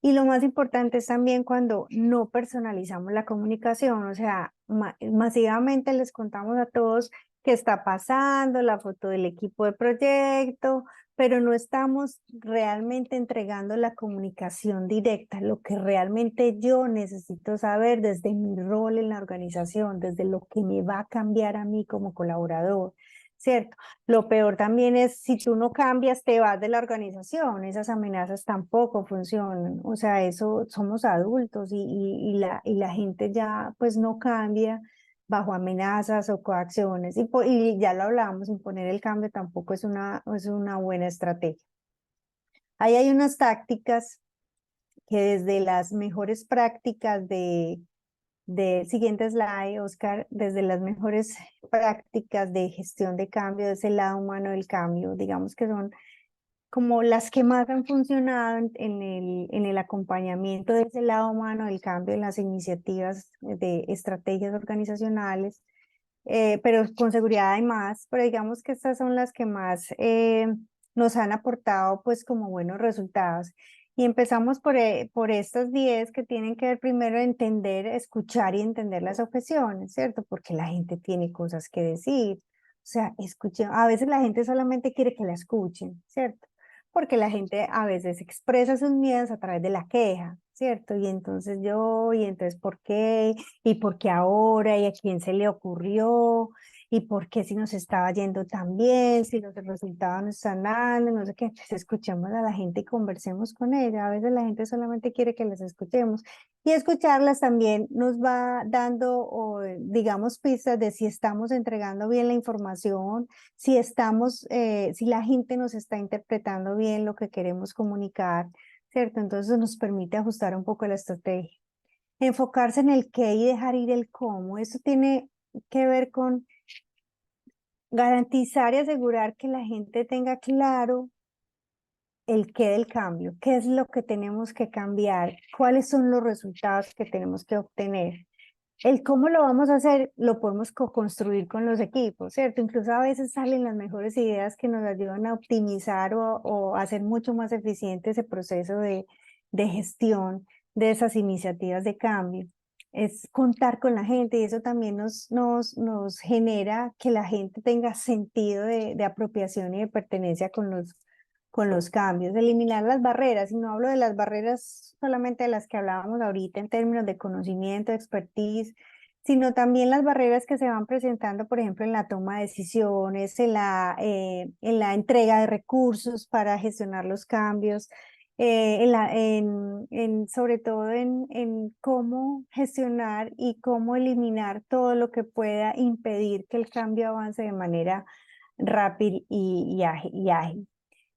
Y lo más importante es también cuando no personalizamos la comunicación, o sea, masivamente les contamos a todos qué está pasando, la foto del equipo de proyecto, pero no estamos realmente entregando la comunicación directa, lo que realmente yo necesito saber desde mi rol en la organización, desde lo que me va a cambiar a mí como colaborador, ¿cierto? Lo peor también es si tú no cambias, te vas de la organización, esas amenazas tampoco funcionan, o sea, eso somos adultos y la gente ya pues no cambia bajo amenazas o coacciones, y ya lo hablamos, imponer el cambio tampoco es una buena estrategia. Ahí hay unas tácticas que desde las mejores prácticas siguiente slide, Oscar, desde las mejores prácticas de gestión de cambio, de ese lado humano del cambio, digamos que son como las que más han funcionado en el acompañamiento de ese lado humano del cambio, en las iniciativas de estrategias organizacionales, pero con seguridad hay más, pero digamos que estas son las que más nos han aportado pues como buenos resultados. Y empezamos por estas 10 que tienen que ver primero entender, escuchar y entender las objeciones, ¿cierto? Porque la gente tiene cosas que decir. O sea, escuchen, a veces la gente solamente quiere que la escuchen, ¿cierto? Porque la gente a veces expresa sus miedos a través de la queja, ¿cierto? Y entonces ¿por qué? ¿Y por qué ahora? ¿Y a quién se le ocurrió? ¿Y por qué si nos estaba yendo tan bien? Si los resultados no están dando, no sé qué. Pues escuchemos a la gente y conversemos con ella. A veces la gente solamente quiere que las escuchemos. Y escucharlas también nos va dando, digamos, pistas de si estamos entregando bien la información, si la gente nos está interpretando bien lo que queremos comunicar, ¿cierto? Entonces nos permite ajustar un poco la estrategia. Enfocarse en el qué y dejar ir el cómo. Eso tiene que ver con garantizar y asegurar que la gente tenga claro el qué del cambio, qué es lo que tenemos que cambiar, cuáles son los resultados que tenemos que obtener. El cómo lo vamos a hacer lo podemos co-construir con los equipos, ¿cierto? Incluso a veces salen las mejores ideas que nos ayudan a optimizar o hacer mucho más eficiente ese proceso de gestión de esas iniciativas de cambio. Es contar con la gente, y eso también nos genera que la gente tenga sentido de apropiación y de pertenencia con los cambios, eliminar las barreras, y no hablo de las barreras solamente de las que hablábamos ahorita en términos de conocimiento, expertise, sino también las barreras que se van presentando, por ejemplo, en la toma de decisiones, en la entrega de recursos para gestionar los cambios, sobre todo en cómo gestionar y cómo eliminar todo lo que pueda impedir que el cambio avance de manera rápida y ágil.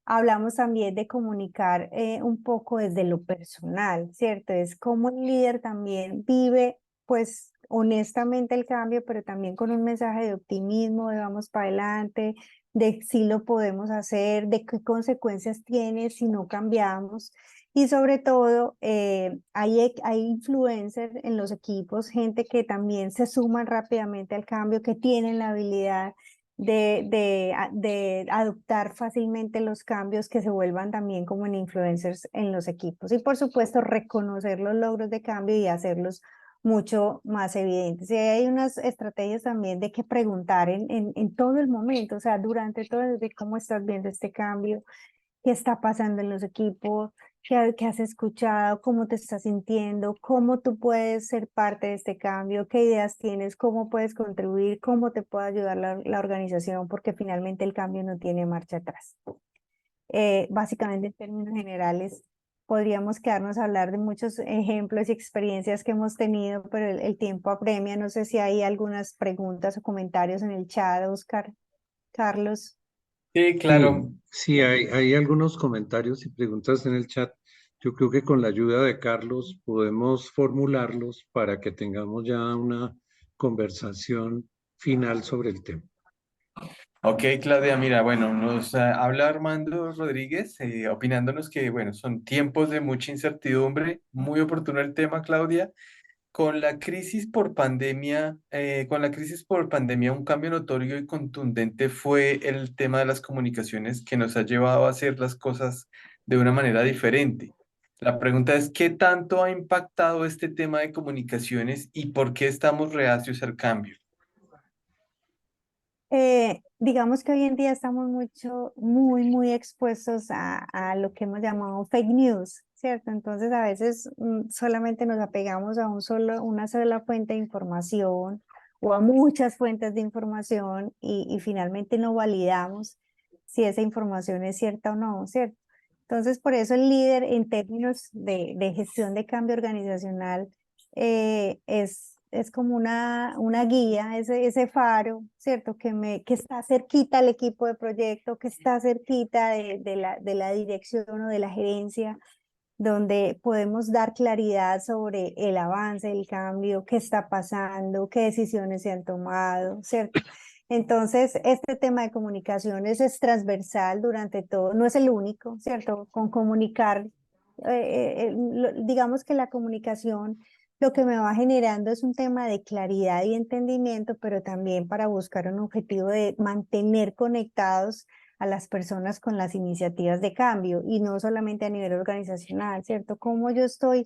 Hablamos también de comunicar un poco desde lo personal, ¿cierto? Es como el líder también vive, pues, honestamente el cambio, pero también con un mensaje de optimismo, de vamos para adelante, de si lo podemos hacer, de qué consecuencias tiene si no cambiamos. Y sobre todo, hay influencers en los equipos, gente que también se suman rápidamente al cambio, que tienen la habilidad de adoptar fácilmente los cambios, que se vuelvan también como en influencers en los equipos. Y por supuesto, reconocer los logros de cambio y hacerlos mucho más evidentes. Y hay unas estrategias también de que preguntar en todo el momento, o sea, durante todo el día, cómo estás viendo este cambio, qué está pasando en los equipos, qué has escuchado, cómo te estás sintiendo, cómo tú puedes ser parte de este cambio, qué ideas tienes, cómo puedes contribuir, cómo te puede ayudar la organización, porque finalmente el cambio no tiene marcha atrás. Básicamente, en términos generales, podríamos quedarnos a hablar de muchos ejemplos y experiencias que hemos tenido, pero el tiempo apremia. No sé si hay algunas preguntas o comentarios en el chat, Oscar, Carlos. Sí, Sí, claro. sí, hay algunos comentarios y preguntas en el chat. Yo creo que con la ayuda de Carlos podemos formularlos para que tengamos ya una conversación final sobre el tema. Ok, Claudia, mira, bueno, nos habla Armando Rodríguez, opinándonos que, bueno, son tiempos de mucha incertidumbre, muy oportuno el tema, Claudia. Con la crisis por pandemia, un cambio notorio y contundente fue el tema de las comunicaciones que nos ha llevado a hacer las cosas de una manera diferente. La pregunta es, ¿qué tanto ha impactado este tema de comunicaciones y por qué estamos reacios al cambio? Digamos que hoy en día estamos muy expuestos a lo que hemos llamado fake news, ¿cierto? Entonces a veces solamente nos apegamos a una sola fuente de información o a muchas fuentes de información y finalmente no validamos si esa información es cierta o no, ¿cierto? Entonces por eso el líder en términos de gestión de cambio organizacional es como una guía, ese faro, ¿cierto? Que está cerquita al equipo de proyecto, que está cerquita de la dirección o de la gerencia, donde podemos dar claridad sobre el avance, el cambio, qué está pasando, qué decisiones se han tomado, ¿cierto? Entonces, este tema de comunicaciones es transversal durante todo, no es el único, ¿cierto? Con comunicar, digamos que la comunicación lo que me va generando es un tema de claridad y entendimiento, pero también para buscar un objetivo de mantener conectados a las personas con las iniciativas de cambio y no solamente a nivel organizacional, ¿cierto? Cómo yo estoy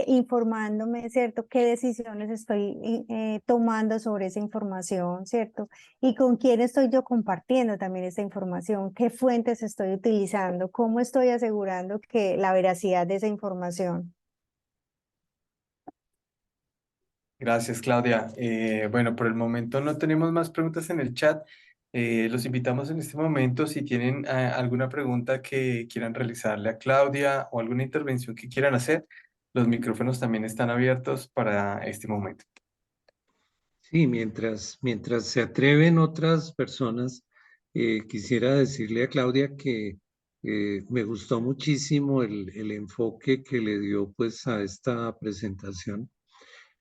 informándome, ¿cierto? ¿Qué decisiones estoy tomando sobre esa información, ¿cierto? Y con quién estoy yo compartiendo también esa información, qué fuentes estoy utilizando, cómo estoy asegurando que la veracidad de esa información. Gracias, Claudia. Bueno, por el momento no tenemos más preguntas en el chat. Los invitamos en este momento, si tienen alguna pregunta que quieran realizarle a Claudia o alguna intervención que quieran hacer, los micrófonos también están abiertos para este momento. Sí, mientras se atreven otras personas, quisiera decirle a Claudia que me gustó muchísimo el enfoque que le dio pues a esta presentación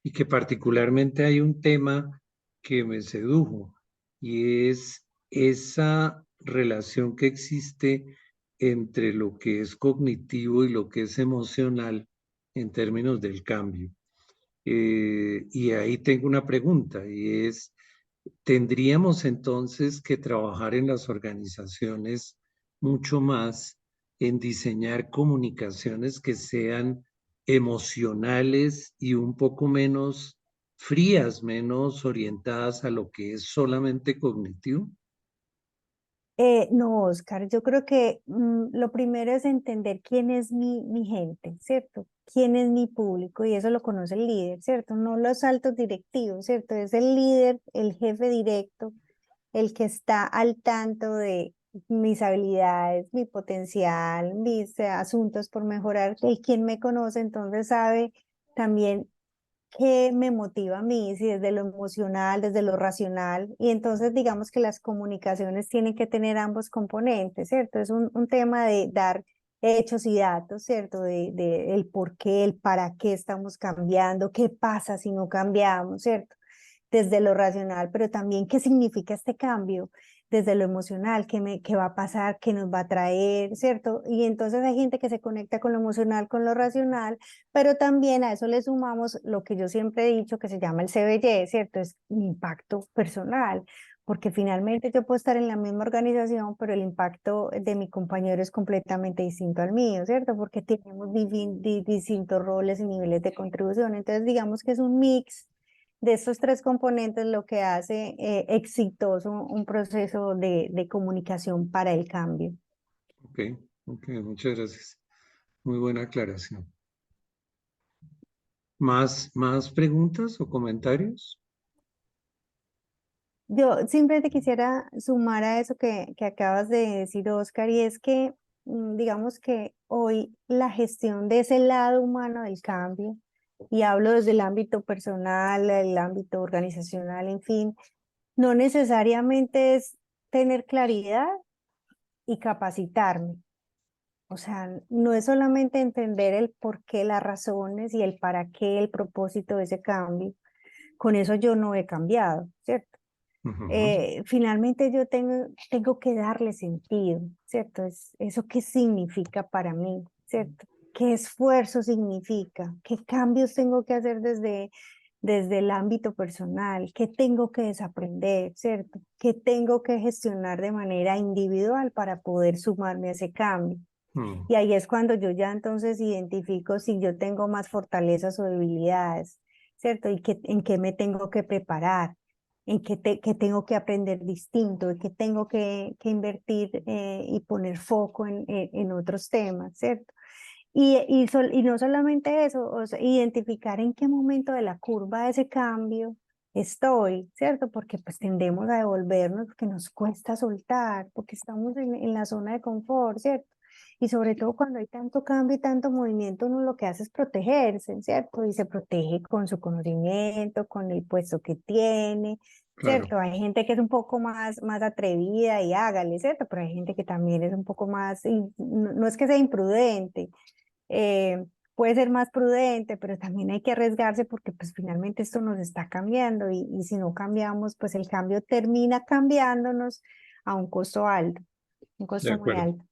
y que particularmente hay un tema que me sedujo y es esa relación que existe entre lo que es cognitivo y lo que es emocional en términos del cambio. Y ahí tengo una pregunta y es, ¿tendríamos entonces que trabajar en las organizaciones mucho más en diseñar comunicaciones que sean emocionales y un poco menos frías, menos orientadas a lo que es solamente cognitivo? No, Oscar, yo creo que lo primero es entender quién es mi gente, ¿cierto? ¿Quién es mi público? Y eso lo conoce el líder, ¿cierto? No los altos directivos, ¿cierto? Es el líder, el jefe directo, el que está al tanto de mis habilidades, mi potencial, mis asuntos por mejorar, el quien me conoce, entonces sabe también qué me motiva a mí, si desde lo emocional, desde lo racional, y entonces digamos que las comunicaciones tienen que tener ambos componentes, ¿cierto? Es un tema de dar hechos y datos, ¿cierto? De el por qué, el para qué estamos cambiando, qué pasa si no cambiamos, ¿cierto? Desde lo racional, pero también qué significa este cambio desde lo emocional, qué va a pasar, qué nos va a traer, ¿cierto? Y entonces hay gente que se conecta con lo emocional, con lo racional, pero también a eso le sumamos lo que yo siempre he dicho que se llama el CBY, ¿cierto? Es impacto personal, porque finalmente yo puedo estar en la misma organización, pero el impacto de mi compañero es completamente distinto al mío, ¿cierto? Porque tenemos distintos roles y niveles de contribución. Entonces, digamos que es un mix de estos tres componentes lo que hace exitoso un proceso de comunicación para el cambio. Ok, ok, muchas gracias. Muy buena aclaración. ¿Más preguntas o comentarios? Yo simplemente quisiera sumar a eso que acabas de decir, Oscar, y es que digamos que hoy la gestión de ese lado humano del cambio, y hablo desde el ámbito personal, el ámbito organizacional, en fin, no necesariamente es tener claridad y capacitarme. O sea, no es solamente entender el por qué, las razones y el para qué, el propósito de ese cambio. Con eso yo no he cambiado, ¿cierto? Ujú. Finalmente yo tengo que darle sentido, ¿cierto? ¿Eso qué significa para mí, ¿cierto? ¿Qué esfuerzo significa? ¿Qué cambios tengo que hacer desde el ámbito personal? ¿Qué tengo que desaprender, ¿cierto? ¿Qué tengo que gestionar de manera individual para poder sumarme a ese cambio? Mm. Y ahí es cuando yo ya entonces identifico si yo tengo más fortalezas o debilidades, ¿cierto? Y en qué me tengo que preparar, en qué tengo que aprender distinto, en qué tengo que invertir y poner foco en otros temas, ¿cierto? Y no solamente eso, o sea, identificar en qué momento de la curva de ese cambio estoy, ¿cierto? Porque pues tendemos a devolvernos, porque nos cuesta soltar, porque estamos en la zona de confort, ¿cierto? Y sobre todo cuando hay tanto cambio y tanto movimiento, uno lo que hace es protegerse, ¿cierto? Y se protege con su conocimiento, con el puesto que tiene, Claro, ¿cierto? Hay gente que es un poco más atrevida y hágale, ¿cierto? Pero hay gente que también es un poco más, y no es que sea imprudente, eh, puede ser más prudente, pero también hay que arriesgarse porque pues finalmente esto nos está cambiando y si no cambiamos, pues el cambio termina cambiándonos a un costo alto, un de costo muy acuerdo, alto.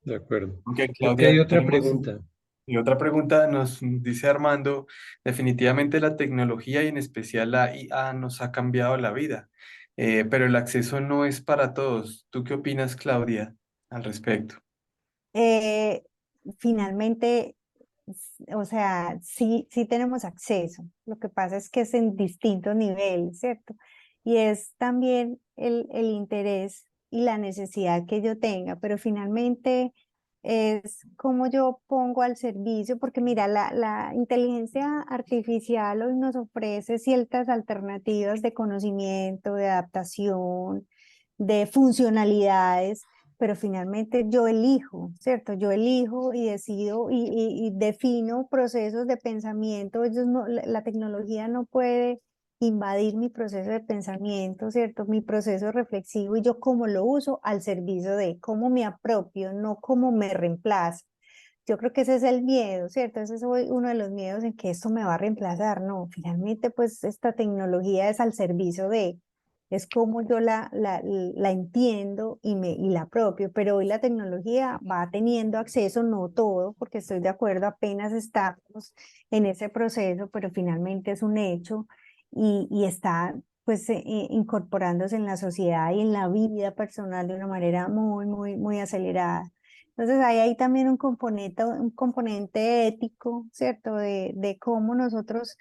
de acuerdo. Ok, Creo que hay Claudia, otra tenemos pregunta. y otra pregunta, nos dice Armando, definitivamente la tecnología y en especial la IA nos ha cambiado la vida, pero el acceso no es para todos. ¿Tú qué opinas, Claudia, al respecto? Eh, Finalmente, o sea, sí tenemos acceso. Lo que pasa es que es en distintos niveles, ¿cierto? Y es también el interés y la necesidad que yo tenga, pero finalmente es como yo pongo al servicio, porque mira, la inteligencia artificial hoy nos ofrece ciertas alternativas de conocimiento, de adaptación, de funcionalidades, pero finalmente yo elijo, ¿cierto? Yo elijo y decido y defino procesos de pensamiento. La tecnología no puede invadir mi proceso de pensamiento, ¿cierto? Mi proceso reflexivo y yo cómo lo uso al servicio de cómo me apropio, no cómo me reemplaza. Yo creo que ese es el miedo, ¿cierto? Ese es uno de los miedos en que esto me va a reemplazar. No, finalmente pues esta tecnología es al servicio de, es como yo la entiendo y la apropio, pero hoy la tecnología va teniendo acceso, no todo, porque estoy de acuerdo, apenas estamos en ese proceso, pero finalmente es un hecho y está pues incorporándose en la sociedad y en la vida personal de una manera muy acelerada. Entonces ahí hay también un componente ético, ¿cierto? De cómo nosotros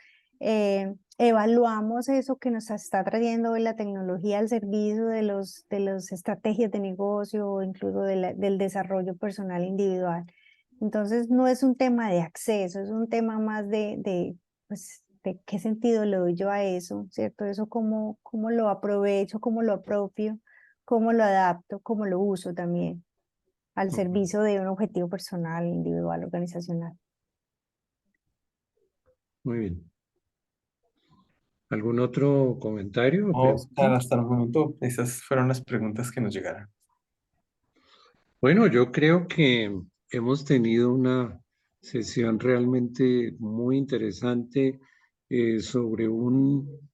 evaluamos eso que nos está trayendo hoy la tecnología al servicio de las estrategias de negocio o incluso del desarrollo personal individual. Entonces no es un tema de acceso, es un tema más pues, de qué sentido le doy yo a eso, ¿cierto? Eso cómo lo aprovecho, cómo lo apropio, cómo lo adapto, cómo lo uso también al Ujú. servicio de un objetivo personal, individual, organizacional. Muy bien. ¿Algún otro comentario o Oscar, pregunta? hasta el momento, esas fueron las preguntas que nos llegaron. Bueno, yo creo que hemos tenido una sesión realmente muy interesante sobre un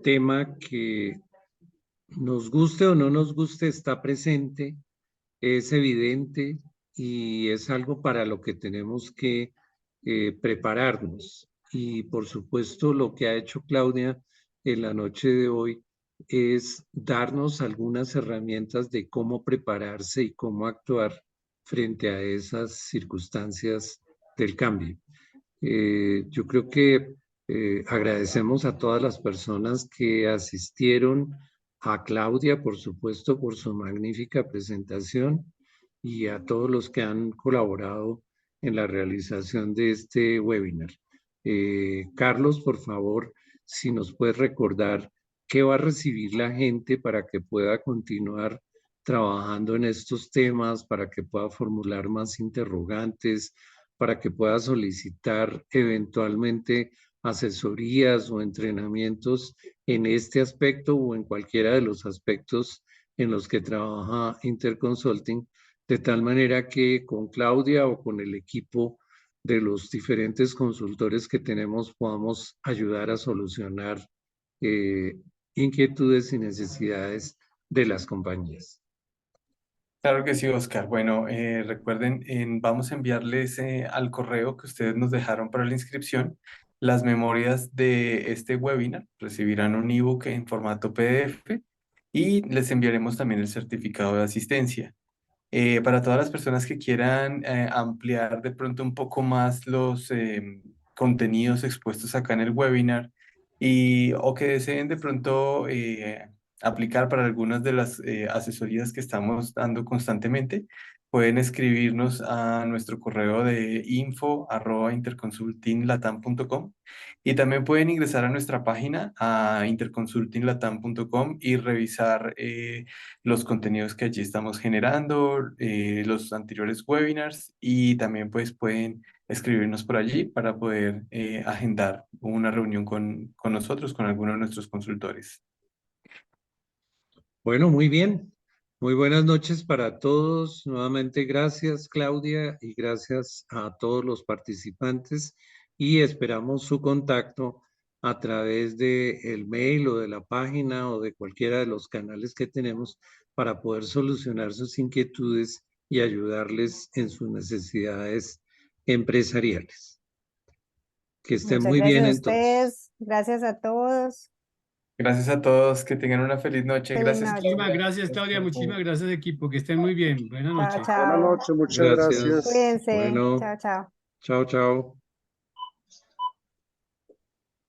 tema que nos guste o no nos guste, está presente, es evidente y es algo para lo que tenemos que prepararnos. Y por supuesto, lo que ha hecho Claudia en la noche de hoy es darnos algunas herramientas de cómo prepararse y cómo actuar frente a esas circunstancias del cambio. Yo creo que agradecemos a todas las personas que asistieron, a Claudia, por supuesto, por su magnífica presentación y a todos los que han colaborado en la realización de este webinar. Carlos, por favor, si nos puedes recordar qué va a recibir la gente para que pueda continuar trabajando en estos temas para que pueda formular más interrogantes, para que pueda solicitar eventualmente asesorías o entrenamientos en este aspecto o en cualquiera de los aspectos en los que trabaja Interconsulting, de tal manera que con Claudia o con el equipo de los diferentes consultores que tenemos podamos ayudar a solucionar inquietudes y necesidades de las compañías. Claro que sí, Oscar. Bueno, recuerden, vamos a enviarles al correo que ustedes nos dejaron para la inscripción las memorias de este webinar. Recibirán un ebook en formato PDF y les enviaremos también el certificado de asistencia. Para todas las personas que quieran ampliar de pronto un poco más los contenidos expuestos acá en el webinar o que deseen de pronto aplicar para algunas de las asesorías que estamos dando constantemente, pueden escribirnos a nuestro correo de info@interconsultinglatam.com y también pueden ingresar a nuestra página a interconsultinglatam.com y revisar los contenidos que allí estamos generando, los anteriores webinars y también pues pueden escribirnos por allí para poder agendar una reunión con nosotros, con alguno de nuestros consultores. Bueno, muy bien. Muy buenas noches para todos. Nuevamente gracias, Claudia, y gracias a todos los participantes. Y esperamos su contacto a través del mail o de la página o de cualquiera de los canales que tenemos para poder solucionar sus inquietudes y ayudarles en sus necesidades empresariales. Que estén Muchas muy bien gracias a entonces. ustedes, gracias a todos. Gracias a todos, que tengan una feliz noche. Feliz Gracias, noche. Claudia. Gracias, Claudia. Muchísimas gracias, equipo. Que estén muy bien. Buenas Chao, noches. chao. Buenas noches, muchas Gracias. gracias. Cuídense. Bueno, Chao, chao. chao, chao.